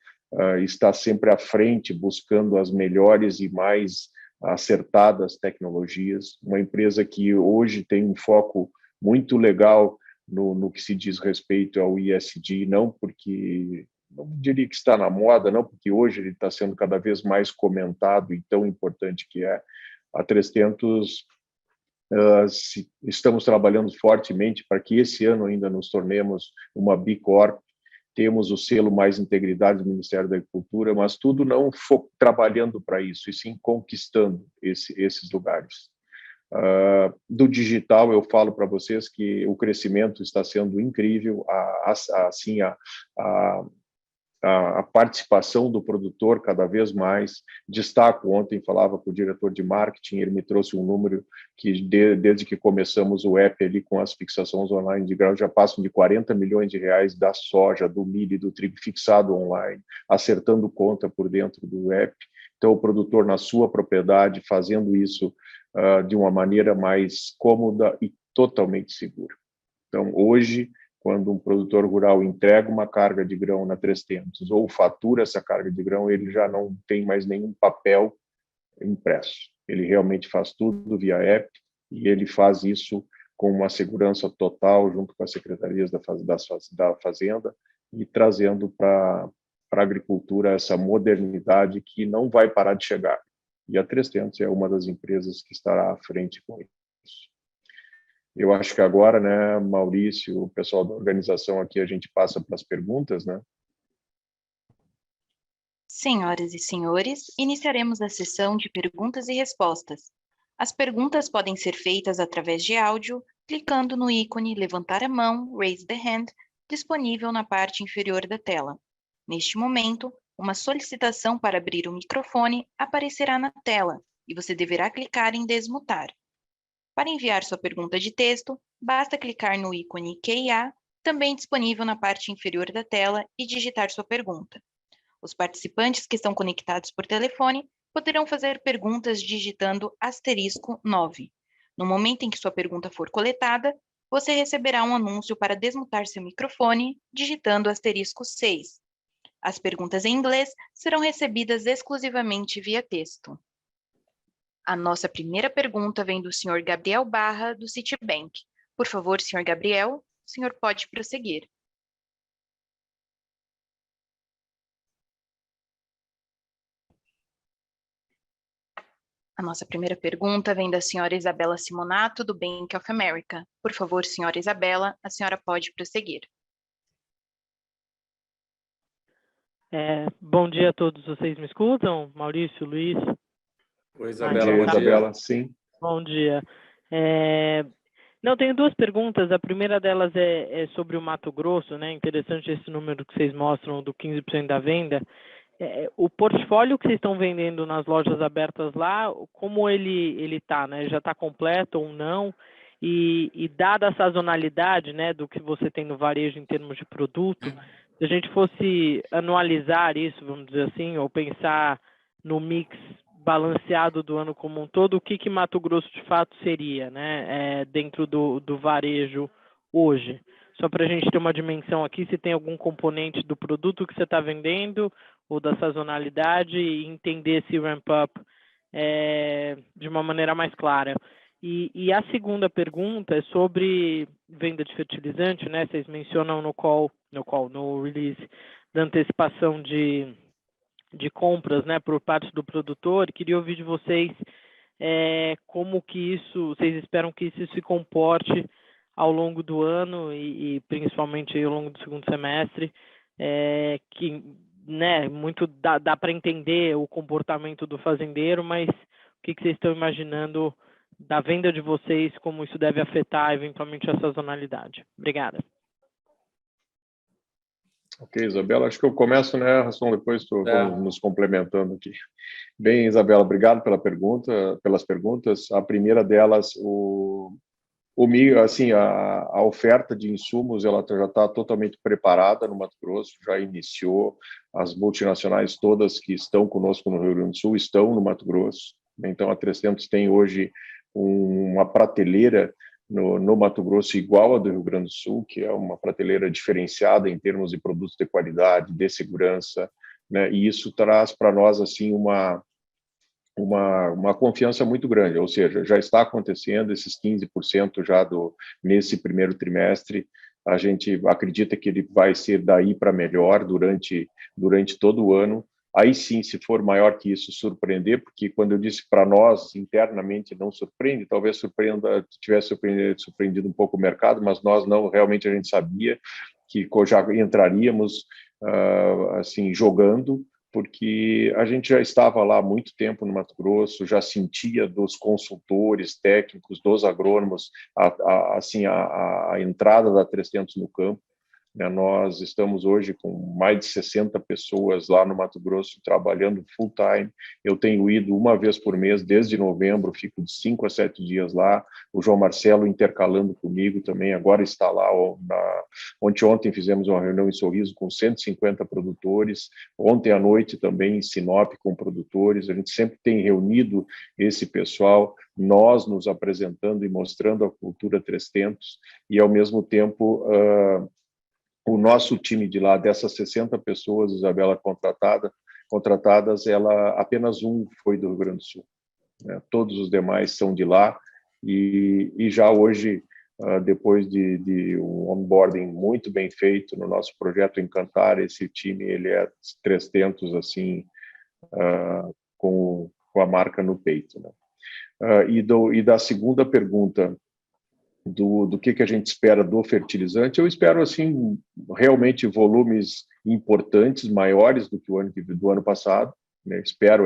está sempre à frente, buscando as melhores e mais acertadas tecnologias, uma empresa que hoje tem um foco muito legal no que se diz respeito ao ESG, não diria que está na moda, não porque hoje ele está sendo cada vez mais comentado e tão importante que é. A 300 estamos trabalhando fortemente para que esse ano ainda nos tornemos uma B Corp. Temos o selo Mais Integridade do Ministério da Agricultura, mas tudo não trabalhando para isso, e sim conquistando esses lugares. Do digital, eu falo para vocês que o crescimento está sendo incrível, a participação do produtor cada vez mais. Destaco, ontem falava com o diretor de marketing, ele me trouxe um número que desde que começamos o app ali com as fixações online de grão, já passam de 40 milhões de reais da soja, do milho e do trigo fixado online, acertando conta por dentro do app. Então, o produtor na sua propriedade, fazendo isso de uma maneira mais cômoda e totalmente segura. Então, hoje, quando um produtor rural entrega uma carga de grão na 300 ou fatura essa carga de grão, ele já não tem mais nenhum papel impresso. Ele realmente faz tudo via app e ele faz isso com uma segurança total junto com as secretarias da Fazenda e trazendo para a agricultura essa modernidade que não vai parar de chegar. E a 300 é uma das empresas que estará à frente com isso. Eu acho que agora, né, Maurício, o pessoal da organização aqui, a gente passa para as perguntas, né? Senhoras e senhores, iniciaremos a sessão de perguntas e respostas. As perguntas podem ser feitas através de áudio, clicando no ícone Levantar a mão, Raise the Hand, disponível na parte inferior da tela. Neste momento, uma solicitação para abrir o microfone aparecerá na tela e você deverá clicar em Desmutar. Para enviar sua pergunta de texto, basta clicar no ícone QIA, também disponível na parte inferior da tela, e digitar sua pergunta. Os participantes que estão conectados por telefone poderão fazer perguntas digitando *9. No momento em que sua pergunta for coletada, você receberá um anúncio para desmutar seu microfone, digitando *6. As perguntas em inglês serão recebidas exclusivamente via texto. A nossa primeira pergunta vem do Sr. Gabriel Barra, do Citibank. Por favor, Sr. Gabriel, o senhor pode prosseguir. A nossa primeira pergunta vem da senhora Isabela Simonato, do Bank of America. Por favor, senhora Isabela, a senhora pode prosseguir. Bom dia a todos, vocês me escutam? Maurício, Luiz? Oi, Isabela, bom dia. Isabela, sim. Bom dia. Não, tenho duas perguntas. A primeira delas é sobre o Mato Grosso, né? Interessante esse número que vocês mostram do 15% da venda. O portfólio que vocês estão vendendo nas lojas abertas lá, como ele está, né? Já está completo ou não? E dada a sazonalidade, né, do que você tem no varejo em termos de produto, se a gente fosse anualizar isso, vamos dizer assim, ou pensar no mix balanceado do ano como um todo, o que Mato Grosso de fato seria, né, dentro do varejo hoje? Só para a gente ter uma dimensão aqui, se tem algum componente do produto que você está vendendo ou da sazonalidade e entender esse ramp-up de uma maneira mais clara. E a segunda pergunta é sobre venda de fertilizante, né? Vocês mencionam no release da antecipação de compras, né, por parte do produtor. Queria ouvir de vocês como que vocês esperam que isso se comporte ao longo do ano e principalmente ao longo do segundo semestre, que, né, muito dá para entender o comportamento do fazendeiro, mas o que vocês estão imaginando da venda de vocês, como isso deve afetar eventualmente a sazonalidade? Obrigada. Ok, Isabela, acho que eu começo, né, Rasson, depois vamos nos complementando aqui. Bem, Isabela, obrigado pelas perguntas. A primeira delas, assim, a oferta de insumos, ela já está totalmente preparada no Mato Grosso, já iniciou. As multinacionais todas que estão conosco no Rio Grande do Sul estão no Mato Grosso. Então, a 300 tem hoje uma prateleira no Mato Grosso igual a do Rio Grande do Sul, que é uma prateleira diferenciada em termos de produtos de qualidade, de segurança, né? E isso traz para nós assim uma confiança muito grande, ou seja, já está acontecendo esses 15% já nesse primeiro trimestre. A gente acredita que ele vai ser daí para melhor durante todo o ano. Aí sim, se for maior que isso, surpreender, porque quando eu disse para nós, internamente não surpreende, talvez tivesse surpreendido um pouco o mercado, mas nós não, realmente a gente sabia que já entraríamos assim, jogando, porque a gente já estava lá há muito tempo no Mato Grosso, já sentia dos consultores técnicos, dos agrônomos, assim, a entrada da 300 no campo. Nós estamos hoje com mais de 60 pessoas lá no Mato Grosso trabalhando full time. Eu tenho ido uma vez por mês desde novembro, fico de 5 a 7 dias lá. O João Marcelo intercalando comigo também, agora está lá. Ontem fizemos uma reunião em Sorriso com 150 produtores. Ontem à noite também em Sinop com produtores. A gente sempre tem reunido esse pessoal, nós nos apresentando e mostrando a cultura 300 e, ao mesmo tempo, o nosso time de lá, dessas 60 pessoas, Isabela, contratadas, apenas um foi do Rio Grande do Sul. Né? Todos os demais são de lá e já hoje, depois de um onboarding muito bem feito no nosso projeto Encantar, esse time ele é 300 assim, com a marca no peito. Né? E da segunda pergunta, do que a gente espera do fertilizante, eu espero assim realmente volumes importantes, maiores do que do ano passado, né? Espero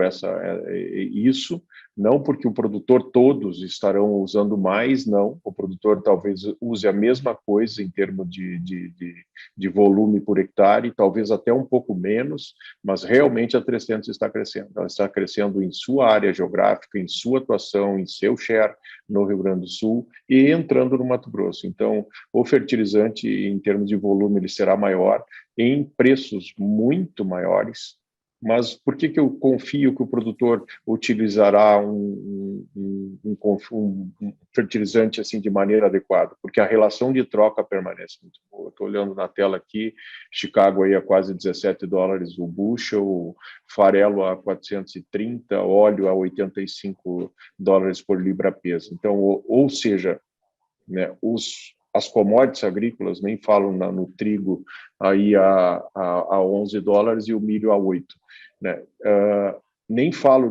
isso, não porque o produtor todos estarão usando mais, não, o produtor talvez use a mesma coisa em termos de volume por hectare, talvez até um pouco menos, mas realmente a 300 está crescendo. Ela está crescendo em sua área geográfica, em sua atuação, em seu share no Rio Grande do Sul e entrando no Mato Grosso. Então, o fertilizante, em termos de volume, ele será maior, em preços muito maiores. Mas por que eu confio que o produtor utilizará um fertilizante assim de maneira adequada? Porque a relação de troca permanece muito boa. Estou olhando na tela aqui, Chicago aí a quase $17 o bushel, farelo a 430, óleo a $85 por libra-peso. Então, ou seja, né, as commodities agrícolas, nem falo no trigo aí a $11 e o milho a 8. Né? Nem falo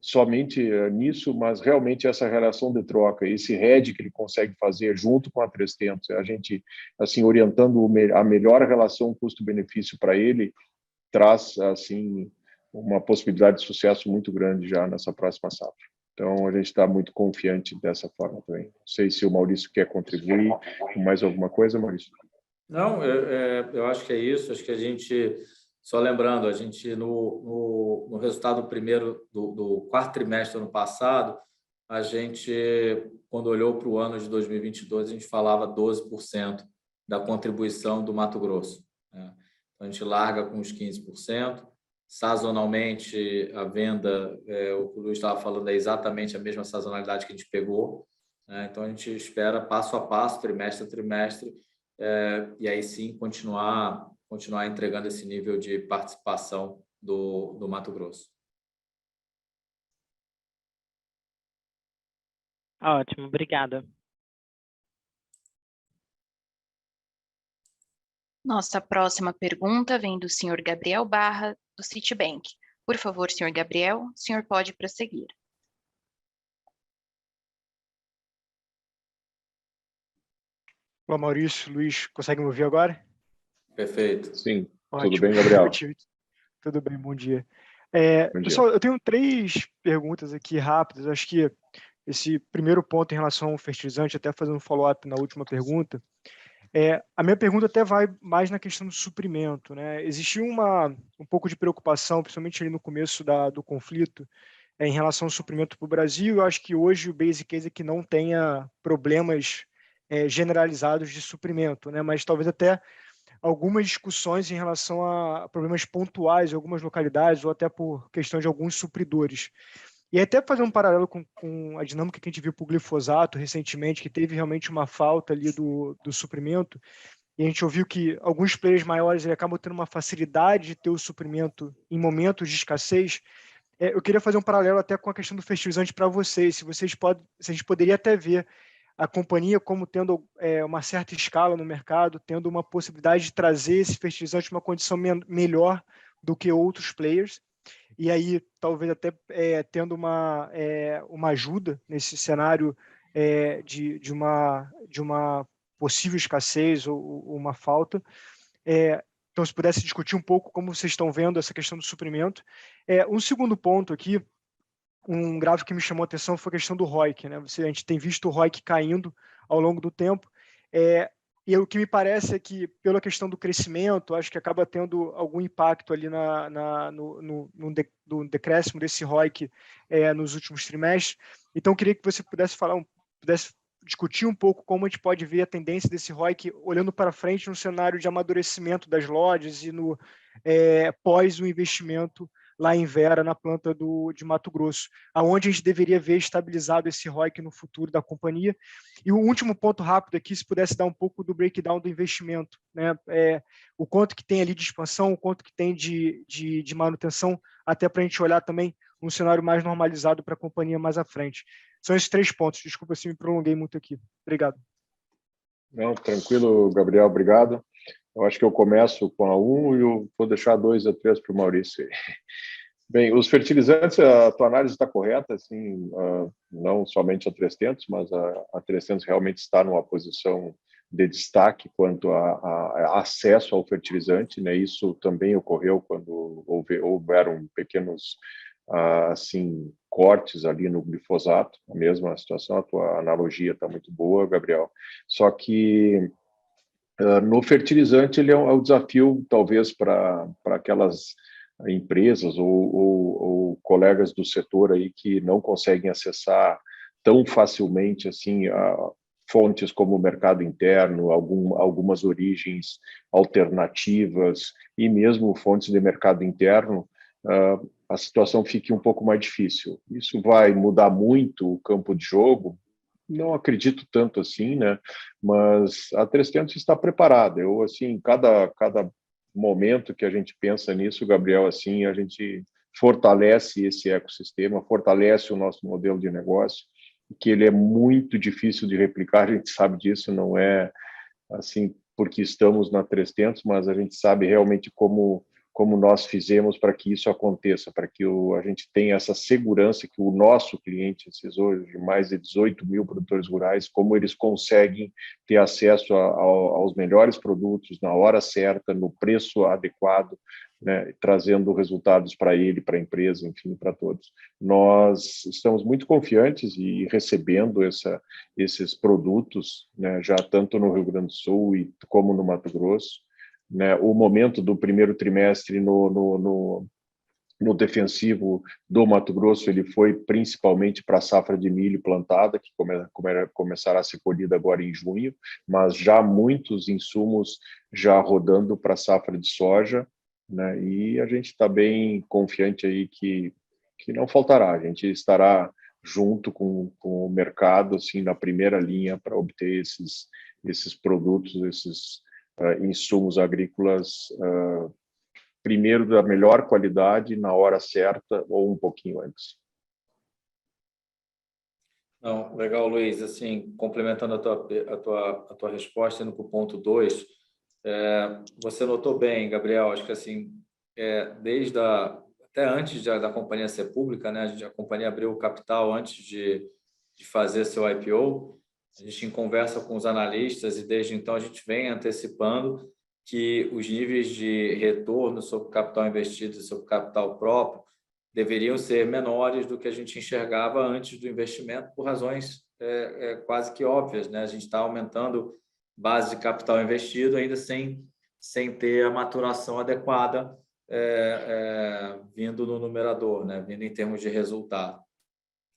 somente nisso, mas realmente essa relação de troca, esse hedge que ele consegue fazer junto com a 300, a gente assim orientando a melhor relação custo-benefício para ele, traz assim uma possibilidade de sucesso muito grande já nessa próxima safra. Então, a gente está muito confiante dessa forma também. Não sei se o Maurício quer contribuir com mais alguma coisa, Maurício. Não, eu acho que é isso. Acho que a gente, só lembrando, a gente no resultado primeiro do quarto trimestre do ano passado, a gente, quando olhou para o ano de 2022, a gente falava 12% da contribuição do Mato Grosso. Né? Então, a gente larga com os 15%. Sazonalmente, a venda, o que o Luiz estava falando, é exatamente a mesma sazonalidade que a gente pegou. Né? Então, a gente espera passo a passo, trimestre a trimestre, e aí sim continuar entregando esse nível de participação do Mato Grosso. Ótimo, obrigada. Nossa próxima pergunta vem do senhor Gabriel Barra, do Citibank. Por favor, senhor Gabriel, o senhor pode prosseguir. Olá, Maurício, Luiz, consegue me ouvir agora? Perfeito. Sim, Ótimo. tudo bem, Gabriel? Tudo bem, bom dia. Bom dia. Pessoal, eu tenho 3 perguntas aqui rápidas. Acho que esse primeiro ponto em relação ao fertilizante, até fazendo um follow-up na última pergunta, a minha pergunta até vai mais na questão do suprimento. Né? Existiu um pouco de preocupação, principalmente ali no começo do conflito, em relação ao suprimento para o Brasil. Eu acho que hoje o basic case é que não tenha problemas generalizados de suprimento, né? Mas talvez até algumas discussões em relação a problemas pontuais em algumas localidades ou até por questão de alguns supridores. E até fazer um paralelo com a dinâmica que a gente viu para o glifosato recentemente, que teve realmente uma falta ali do suprimento, e a gente ouviu que alguns players maiores acabam tendo uma facilidade de ter o suprimento em momentos de escassez. Eu queria fazer um paralelo até com a questão do fertilizante para vocês. Se a gente poderia até ver a companhia como tendo uma certa escala no mercado, tendo uma possibilidade de trazer esse fertilizante uma condição melhor do que outros players, e aí talvez até tendo uma ajuda nesse cenário de uma possível escassez ou uma falta. Então, se pudesse discutir um pouco como vocês estão vendo essa questão do suprimento. Um segundo ponto aqui, um gráfico que me chamou a atenção foi a questão do ROIC, né? A gente tem visto o ROIC caindo ao longo do tempo, e o que me parece é que, pela questão do crescimento, acho que acaba tendo algum impacto ali no decréscimo desse ROIC nos últimos trimestres. Então, eu queria que você pudesse discutir um pouco como a gente pode ver a tendência desse ROIC olhando para frente no cenário de amadurecimento das lojas e no pós o investimento lá em Vera, na planta de Mato Grosso, aonde a gente deveria ver estabilizado esse ROIC no futuro da companhia. E o último ponto rápido aqui, se pudesse dar um pouco do breakdown do investimento, né? O quanto que tem ali de expansão, o quanto que tem de manutenção, até para a gente olhar também um cenário mais normalizado para a companhia mais à frente. São esses 3 pontos. Desculpa se me prolonguei muito aqui. Obrigado. Não, tranquilo, Gabriel, obrigado. Eu acho que eu começo com a 1 e eu vou deixar 2 a 3 para o Maurício. Bem, os fertilizantes, a tua análise está correta, assim, não somente a 300, mas a 300 realmente está numa posição de destaque quanto a acesso ao fertilizante, né? Isso também ocorreu quando houveram pequenos assim cortes ali no glifosato, a mesma situação. A tua analogia está muito boa, Gabriel. Só que no fertilizante ele é um desafio talvez para aquelas empresas ou colegas do setor aí que não conseguem acessar tão facilmente assim fontes como o mercado interno, algumas origens alternativas e mesmo fontes de mercado interno, a situação fique um pouco mais difícil. Isso vai mudar muito o campo de jogo? Não acredito tanto assim, né? Mas a 300 está preparada. Eu, assim, cada momento que a gente pensa nisso, Gabriel, assim, a gente fortalece esse ecossistema, fortalece o nosso modelo de negócio, que ele é muito difícil de replicar, a gente sabe disso, não é assim porque estamos na 300, mas a gente sabe realmente como nós fizemos para que isso aconteça, para que a gente tenha essa segurança que o nosso cliente, esses hoje mais de 18 mil produtores rurais, como eles conseguem ter acesso aos melhores produtos na hora certa, no preço adequado, né, trazendo resultados para ele, para a empresa, enfim, para todos. Nós estamos muito confiantes e recebendo esses produtos, né, já tanto no Rio Grande do Sul como no Mato Grosso, né. O momento do primeiro trimestre no defensivo do Mato Grosso, ele foi principalmente para a safra de milho plantada, que começará a ser colhida agora em junho, mas já muitos insumos já rodando para a safra de soja, né? E a gente está bem confiante aí que não faltará, a gente estará junto com o mercado, assim, na primeira linha para obter esses produtos, esses insumos agrícolas, primeiro da melhor qualidade, na hora certa ou um pouquinho antes. Não, legal, Luiz. Assim, complementando a tua resposta, indo para o ponto 2, você notou bem, Gabriel, acho que assim, até antes da companhia ser pública, né, a companhia abriu o capital antes de fazer seu IPO, a gente em conversa com os analistas e desde então a gente vem antecipando que os níveis de retorno sobre o capital investido e sobre o capital próprio deveriam ser menores do que a gente enxergava antes do investimento, por razões quase que óbvias, né? A gente está aumentando base de capital investido ainda sem ter a maturação adequada vindo no numerador, né? Vindo em termos de resultado,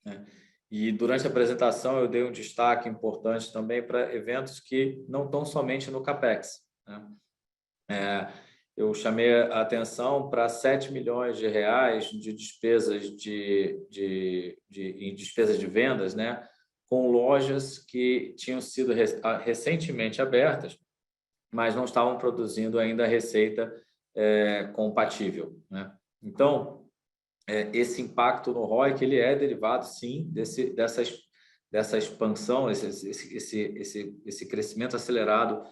né? E durante a apresentação eu dei um destaque importante também para eventos que não estão somente no CAPEX, né? Eu chamei a atenção para 7 milhões de reais de despesas em despesas de vendas, né, com lojas que tinham sido recentemente abertas, mas não estavam produzindo ainda a receita compatível, né? Então, esse impacto no ROIC ele é derivado, sim, dessa expansão, esse crescimento acelerado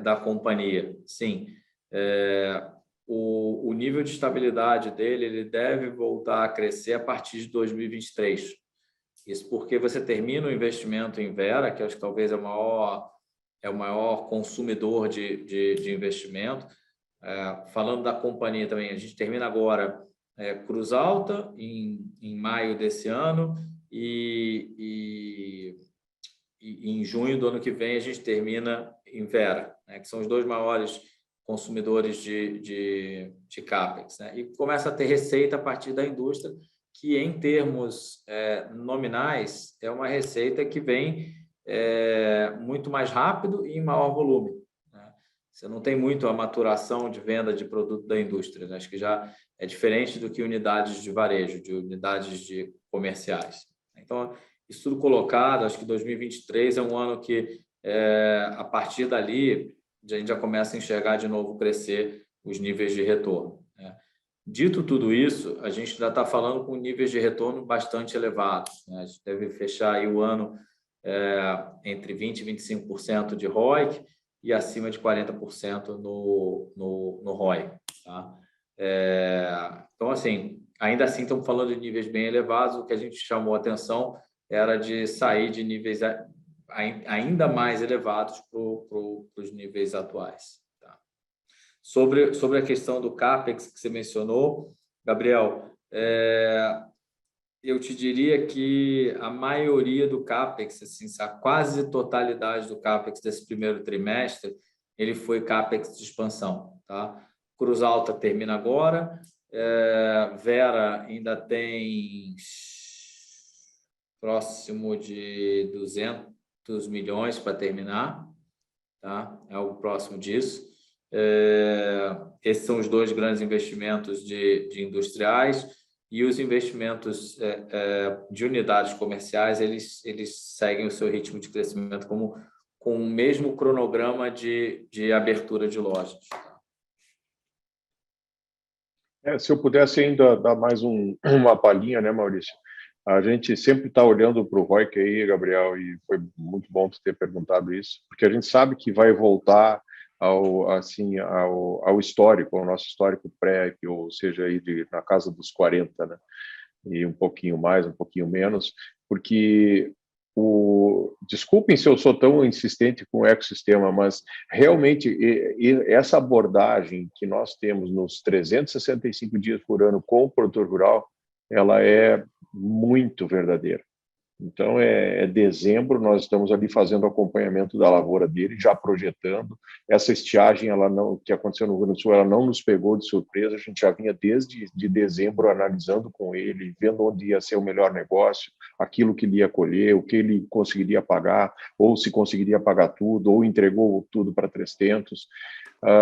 da companhia. Sim, o nível de estabilidade dele ele deve voltar a crescer a partir de 2023. Isso porque você termina o investimento em Vera, que acho que talvez é o maior consumidor de investimento. Falando da companhia também, a gente termina agora Cruz Alta em maio desse ano e em junho do ano que vem a gente termina em Vera, né, que são os dois maiores consumidores de CAPEX, né, e começa a ter receita a partir da indústria, que em termos nominais é uma receita que vem muito mais rápido e em maior volume. Né? Você não tem muito a maturação de venda de produto da indústria, né? Acho que já é diferente do que unidades de varejo, de unidades comerciais. Então, isso tudo colocado, acho que 2023 é um ano que, a partir dali, a gente já começa a enxergar de novo crescer os níveis de retorno. Né? Dito tudo isso, a gente ainda está falando com níveis de retorno bastante elevados. Né? A gente deve fechar aí o ano entre 20% e 25% de ROIC e acima de 40% no ROI. Tá? Então, assim, ainda assim estamos falando de níveis bem elevados. O que a gente chamou a atenção era de sair de níveis ainda mais elevados para os níveis atuais. Tá? Sobre a questão do CAPEX que você mencionou, Gabriel, eu te diria que a maioria do CAPEX, assim, a quase totalidade do CAPEX desse primeiro trimestre, ele foi CAPEX de expansão. Tá? Cruz Alta termina agora, Vera ainda tem próximo de 200 milhões para terminar, tá? É algo próximo disso. Esses são os dois grandes investimentos de industriais, e os investimentos de unidades comerciais, eles seguem o seu ritmo de crescimento com o mesmo cronograma de abertura de lojas. Se eu pudesse ainda dar mais uma palhinha, né, Maurício? A gente sempre está olhando para o ROIC aí, Gabriel, e foi muito bom você ter perguntado isso, porque a gente sabe que vai voltar ao histórico, ao nosso histórico pré, ou seja, aí na casa dos 40, né? E um pouquinho mais, um pouquinho menos, porque desculpem se eu sou tão insistente com o ecossistema, mas realmente essa abordagem que nós temos nos 365 dias por ano com o produtor rural, ela é muito verdadeira. Então, dezembro, nós estamos ali fazendo acompanhamento da lavoura dele, já projetando. Essa estiagem que aconteceu no Rio Grande do Sul, ela não nos pegou de surpresa, a gente já vinha desde dezembro analisando com ele, vendo onde ia ser o melhor negócio, aquilo que ele ia colher, o que ele conseguiria pagar, ou se conseguiria pagar tudo, ou entregou tudo para 300.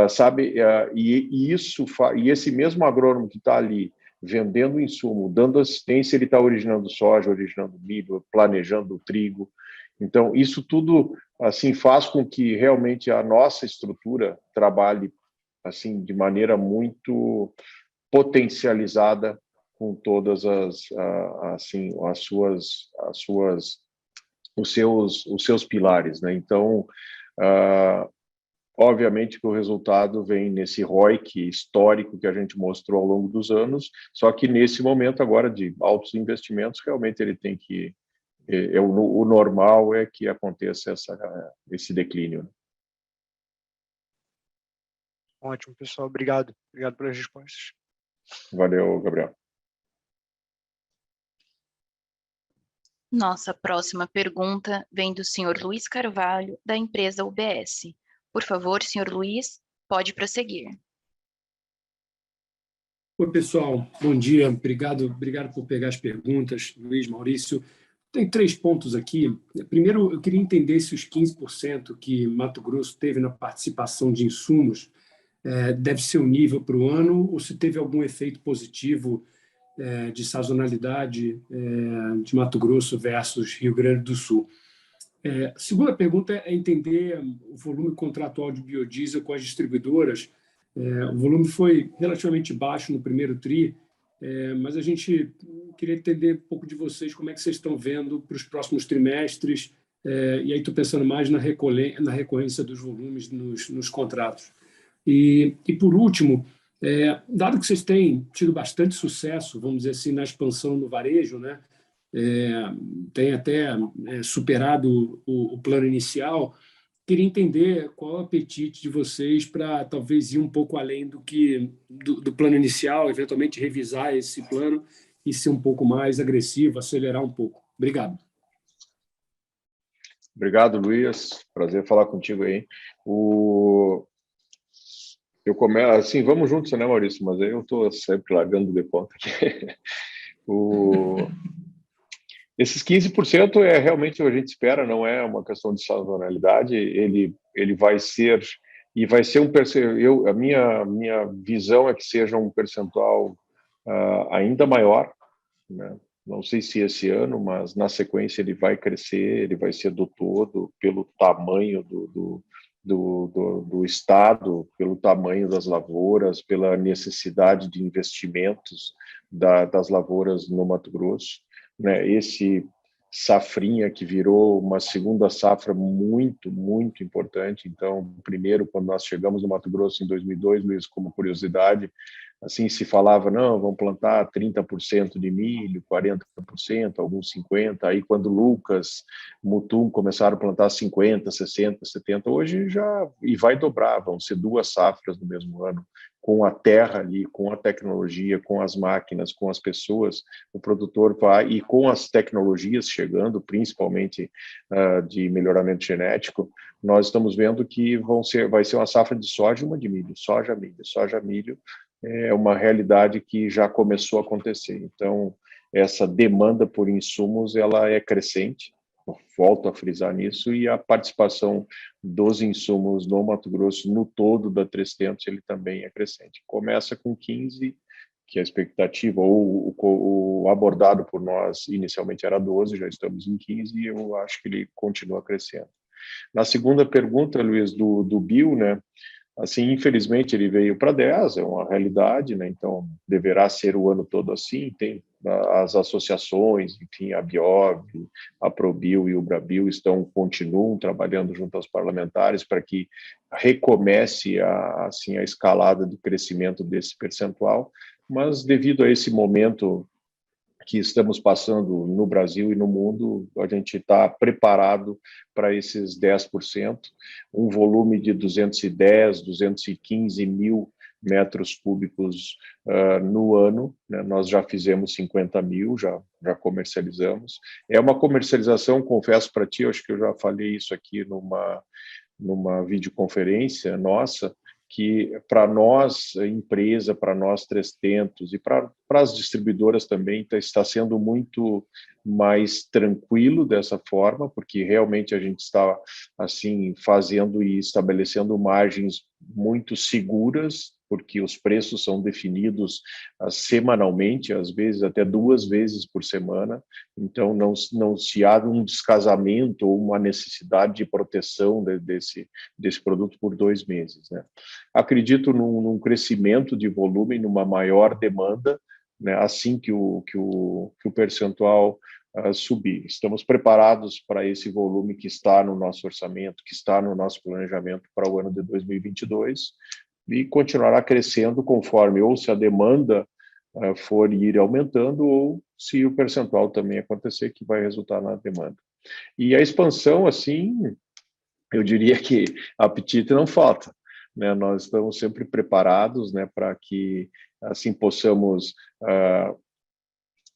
Sabe? E esse mesmo agrônomo que está ali, vendendo insumo, dando assistência, ele está originando soja, originando milho, planejando trigo. Então, isso tudo assim faz com que realmente a nossa estrutura trabalhe assim de maneira muito potencializada com todas os seus pilares, né? Então, obviamente que o resultado vem nesse ROIC histórico que a gente mostrou ao longo dos anos, só que nesse momento agora de altos investimentos, realmente ele tem que... o normal é que aconteça esse declínio. Ótimo, pessoal. Obrigado. Obrigado pelas respostas. Valeu, Gabriel. Nossa próxima pergunta vem do senhor Luiz Carvalho, da empresa UBS. Por favor, senhor Luiz, pode prosseguir. Oi, pessoal. Bom dia. Obrigado por pegar as perguntas, Luiz, Maurício. Tem 3 pontos aqui. Primeiro, eu queria entender se os 15% que Mato Grosso teve na participação de insumos deve ser o nível para o ano, ou se teve algum efeito positivo de sazonalidade de Mato Grosso versus Rio Grande do Sul. A segunda pergunta é entender o volume contratual de biodiesel com as distribuidoras. O volume foi relativamente baixo no primeiro TRI. mas a gente queria entender um pouco de vocês, como é que vocês estão vendo para os próximos trimestres, e aí estou pensando mais na recorrência dos volumes nos contratos. E por último, dado que vocês têm tido bastante sucesso, vamos dizer assim, na expansão no varejo, né? Tem até superado o plano inicial, queria entender qual é o apetite de vocês para talvez ir um pouco além do plano inicial, eventualmente revisar esse plano e ser um pouco mais agressivo, acelerar um pouco. Obrigado. Obrigado, Luiz. Prazer falar contigo aí. Eu começo assim, vamos juntos, né, Maurício? Mas aí eu estou sempre largando de ponta aqui. Esses 15% realmente o que a gente espera, não é uma questão de sazonalidade, ele vai ser, e vai ser a minha visão é que seja um percentual ainda maior, né? Não sei se esse ano, mas na sequência ele vai crescer, ele vai ser do todo, pelo tamanho do Estado, pelo tamanho das lavouras, pela necessidade de investimentos das lavouras no Mato Grosso, né? Esse safrinha que virou uma segunda safra muito, muito importante. Então, primeiro, quando nós chegamos no Mato Grosso em 2002, Luiz, como curiosidade, assim se falava, não, vamos plantar 30% de milho, 40%, alguns 50%. Aí, quando Lucas, Mutum começaram a plantar 50%, 60%, 70%, hoje já, e vai dobrar, vão ser 2 safras no mesmo ano, com a terra ali, com a tecnologia, com as máquinas, com as pessoas, o produtor vai, e com as tecnologias chegando, principalmente de melhoramento genético, nós estamos vendo que vai ser uma safra de soja e uma de milho, soja, milho, é uma realidade que já começou a acontecer. Então, essa demanda por insumos, ela é crescente, eu volto a frisar nisso, e a participação dos insumos no Mato Grosso, no todo da 300, ele também é crescente. Começa com 15, que a expectativa, ou o abordado por nós inicialmente era 12, já estamos em 15, e eu acho que ele continua crescendo. Na segunda pergunta, Luiz, do Bill, né? Assim, infelizmente, ele veio para 10, é uma realidade, né? Então, deverá ser o ano todo assim. Tem as associações, enfim, a Biov, a Probio e o Brabil continuam trabalhando junto aos parlamentares para que recomece a escalada de crescimento desse percentual, mas devido a esse momento que estamos passando no Brasil e no mundo, a gente está preparado para esses 10%, um volume de 210, 215 mil metros cúbicos no ano, né? Nós já fizemos 50 mil, já comercializamos. É uma comercialização, confesso para ti, acho que eu já falei isso aqui numa videoconferência nossa, que para nós, empresa, para nós 300 e para as distribuidoras também está sendo muito mais tranquilo dessa forma, porque realmente a gente está assim fazendo e estabelecendo margens muito seguras, porque os preços são definidos semanalmente, às vezes até 2 vezes por semana, então não se há um descasamento ou uma necessidade de proteção desse produto por 2 meses, né? Acredito num crescimento de volume, numa maior demanda, né, assim que o percentual subir. Estamos preparados para esse volume que está no nosso orçamento, que está no nosso planejamento para o ano de 2022, e continuará crescendo conforme ou se a demanda for ir aumentando ou se o percentual também acontecer, que vai resultar na demanda. E a expansão, assim, eu diria que apetite não falta, né? Nós estamos sempre preparados, né, para que assim possamos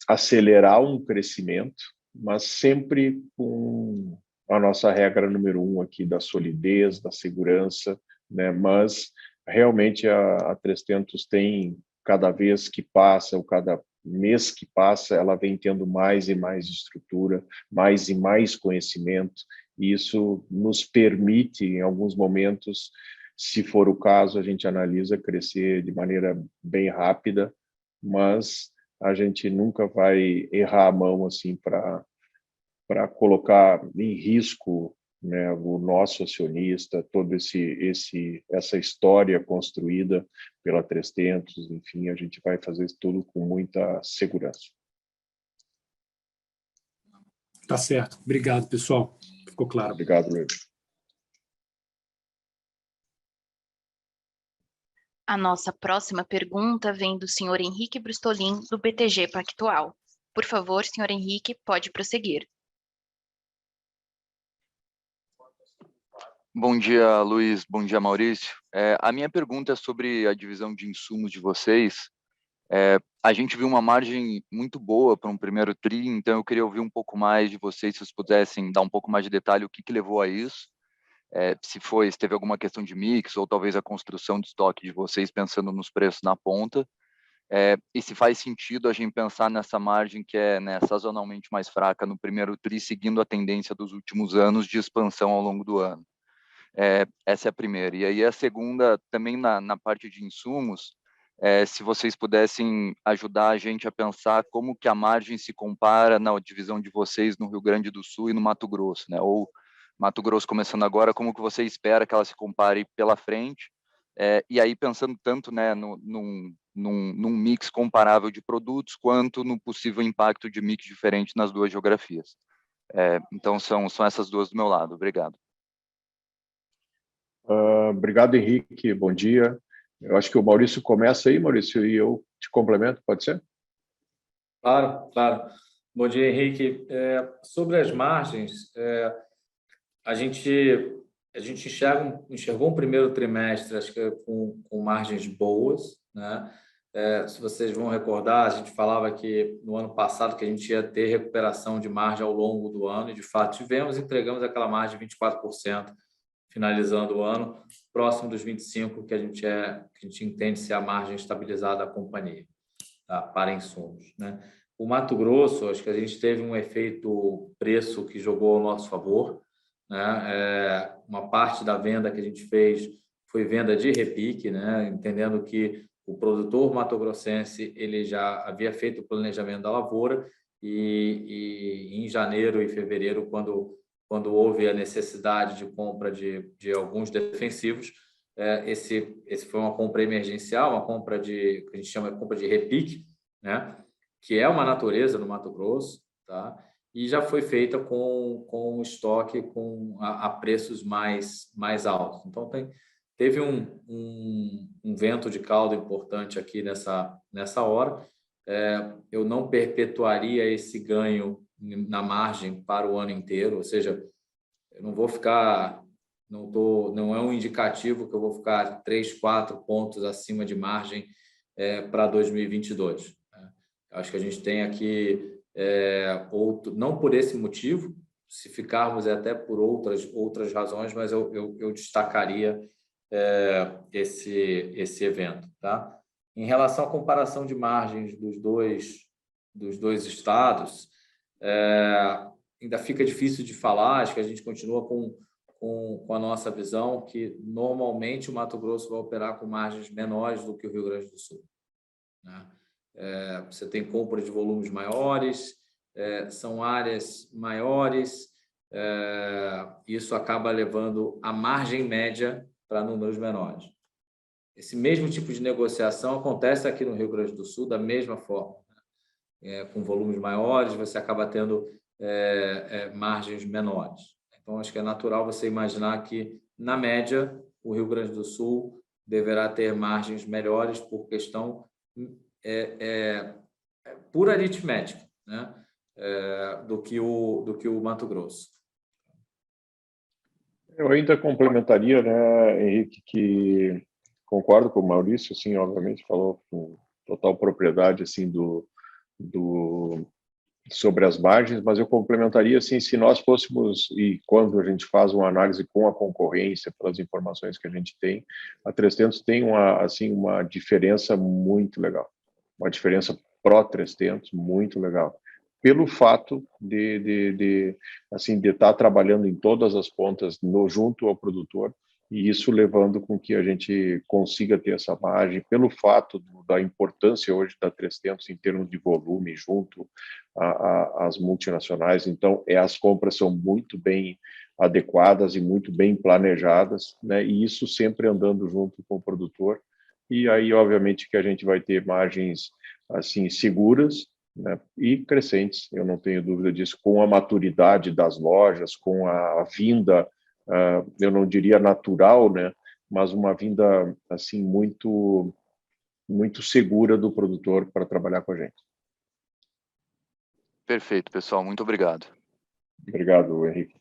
acelerar um crescimento, mas sempre com a nossa regra número 1 aqui da solidez, da segurança, né? Mas realmente a 300 tem, cada vez que passa, ou cada mês que passa, ela vem tendo mais e mais estrutura, mais e mais conhecimento, e isso nos permite, em alguns momentos, se for o caso, a gente analisa crescer de maneira bem rápida, mas a gente nunca vai errar a mão assim para colocar em risco né, o nosso acionista, toda essa história construída pela 300, enfim, a gente vai fazer isso tudo com muita segurança. Tá certo. Obrigado, pessoal. Ficou claro. Obrigado, Luiz. A nossa próxima pergunta vem do senhor Henrique Brustolin, do BTG Pactual. Por favor, senhor Henrique, pode prosseguir. Bom dia, Luiz. Bom dia, Maurício. A minha pergunta é sobre a divisão de insumos de vocês. A gente viu uma margem muito boa para um primeiro TRI, então eu queria ouvir um pouco mais de vocês, se vocês pudessem dar um pouco mais de detalhe o que levou a isso. Se teve alguma questão de mix ou talvez a construção de estoque de vocês pensando nos preços na ponta, e se faz sentido a gente pensar nessa margem que é, né, sazonalmente mais fraca no primeiro TRI, seguindo a tendência dos últimos anos de expansão ao longo do ano. Essa é a primeira. E aí a segunda, também na parte de insumos, se vocês pudessem ajudar a gente a pensar como que a margem se compara na divisão de vocês no Rio Grande do Sul e no Mato Grosso, né? Ou Mato Grosso começando agora, como que você espera que ela se compare pela frente, e aí pensando tanto, né, num mix comparável de produtos, quanto no possível impacto de mix diferente nas duas geografias. Então, são essas duas do meu lado. Obrigado. Obrigado, Henrique. Bom dia. Eu acho que o Maurício começa aí, Maurício, e eu te complemento, pode ser? Claro, claro. Bom dia, Henrique. Sobre as margens, a gente enxergou um primeiro trimestre, acho que com margens boas, né? Se vocês vão recordar, a gente falava que no ano passado que a gente ia ter recuperação de margem ao longo do ano, e de fato entregamos aquela margem de 24%, finalizando o ano, próximo dos 25%, que a gente entende ser a margem estabilizada da companhia, tá? Para insumos, né? O Mato Grosso, acho que a gente teve um efeito preço que jogou ao nosso favor, né? Uma parte da venda que a gente fez foi venda de repique, né? Entendendo que o produtor mato-grossense ele já havia feito o planejamento da lavoura e em janeiro e fevereiro, quando houve a necessidade de compra de alguns defensivos, esse foi uma compra emergencial, uma compra que a gente chama de compra de repique, né? Que é uma natureza no Mato Grosso, tá? E já foi feita com estoque a preços mais altos. Então, teve um vento de caldo importante aqui nessa hora. Eu não perpetuaria esse ganho na margem para o ano inteiro, ou seja, eu não vou ficar, não é um indicativo que eu vou ficar 3, 4 pontos acima de margem para 2022. Né? Acho que a gente tem aqui não por esse motivo, se ficarmos até por outras razões, mas eu destacaria esse evento, tá? Em relação à comparação de margens dos dois estados, ainda fica difícil de falar. Acho que a gente continua com a nossa visão que normalmente o Mato Grosso vai operar com margens menores do que o Rio Grande do Sul, né? Você tem compra de volumes maiores, são áreas maiores, isso acaba levando a margem média para números menores. Esse mesmo tipo de negociação acontece aqui no Rio Grande do Sul da mesma forma, né? Com volumes maiores, você acaba tendo margens menores. Então, acho que é natural você imaginar que, na média, o Rio Grande do Sul deverá ter margens melhores por questão pura aritmética, né? Do que o Mato Grosso. Eu ainda complementaria, né, Henrique, que concordo com o Maurício, assim, obviamente falou com total propriedade, assim, sobre as margens, mas eu complementaria, assim, se nós fôssemos, e quando a gente faz uma análise com a concorrência, pelas informações que a gente tem, a 300 tem uma diferença muito legal, uma diferença pró-300 muito legal, pelo fato de estar trabalhando em todas as pontas junto ao produtor, e isso levando com que a gente consiga ter essa margem, pelo fato da importância hoje da 300 em termos de volume junto às multinacionais. Então, as compras são muito bem adequadas e muito bem planejadas, né? E isso sempre andando junto com o produtor. E aí, obviamente, que a gente vai ter margens assim seguras, né, e crescentes, eu não tenho dúvida disso, com a maturidade das lojas, com a vinda, eu não diria natural, né, mas uma vinda assim muito segura do produtor para trabalhar com a gente. Perfeito, pessoal. Muito obrigado. Obrigado, Henrique.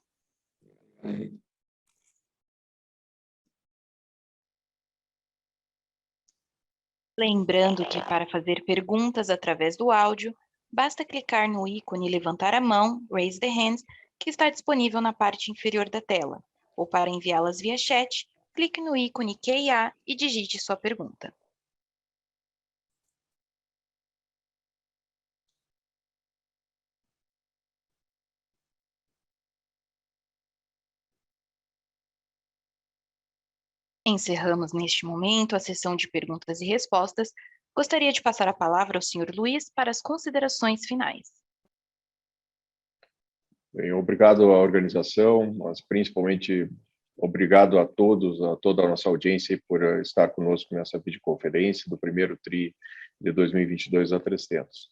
Lembrando que para fazer perguntas através do áudio, basta clicar no ícone levantar a mão, Raise the Hand, que está disponível na parte inferior da tela. Ou para enviá-las via chat, clique no ícone QIA e digite sua pergunta. Encerramos neste momento a sessão de perguntas e respostas. Gostaria de passar a palavra ao Sr. Luiz para as considerações finais. Bem, obrigado à organização, mas principalmente obrigado a todos, a toda a nossa audiência por estar conosco nessa videoconferência do primeiro TRI de 2022 da 300.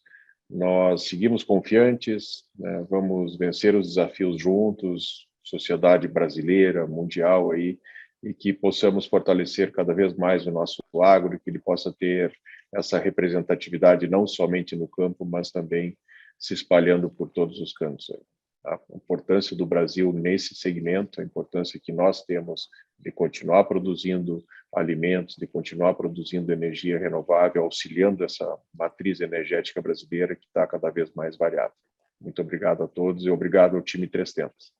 Nós seguimos confiantes, né, vamos vencer os desafios juntos, sociedade brasileira, mundial aí, e que possamos fortalecer cada vez mais o nosso agro, e que ele possa ter essa representatividade não somente no campo, mas também se espalhando por todos os cantos aí. A importância do Brasil nesse segmento, a importância que nós temos de continuar produzindo alimentos, de continuar produzindo energia renovável, auxiliando essa matriz energética brasileira que está cada vez mais variada. Muito obrigado a todos e obrigado ao time 300.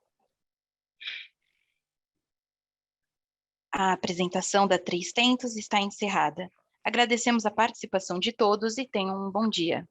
A apresentação da 300 está encerrada. Agradecemos a participação de todos e tenham um bom dia.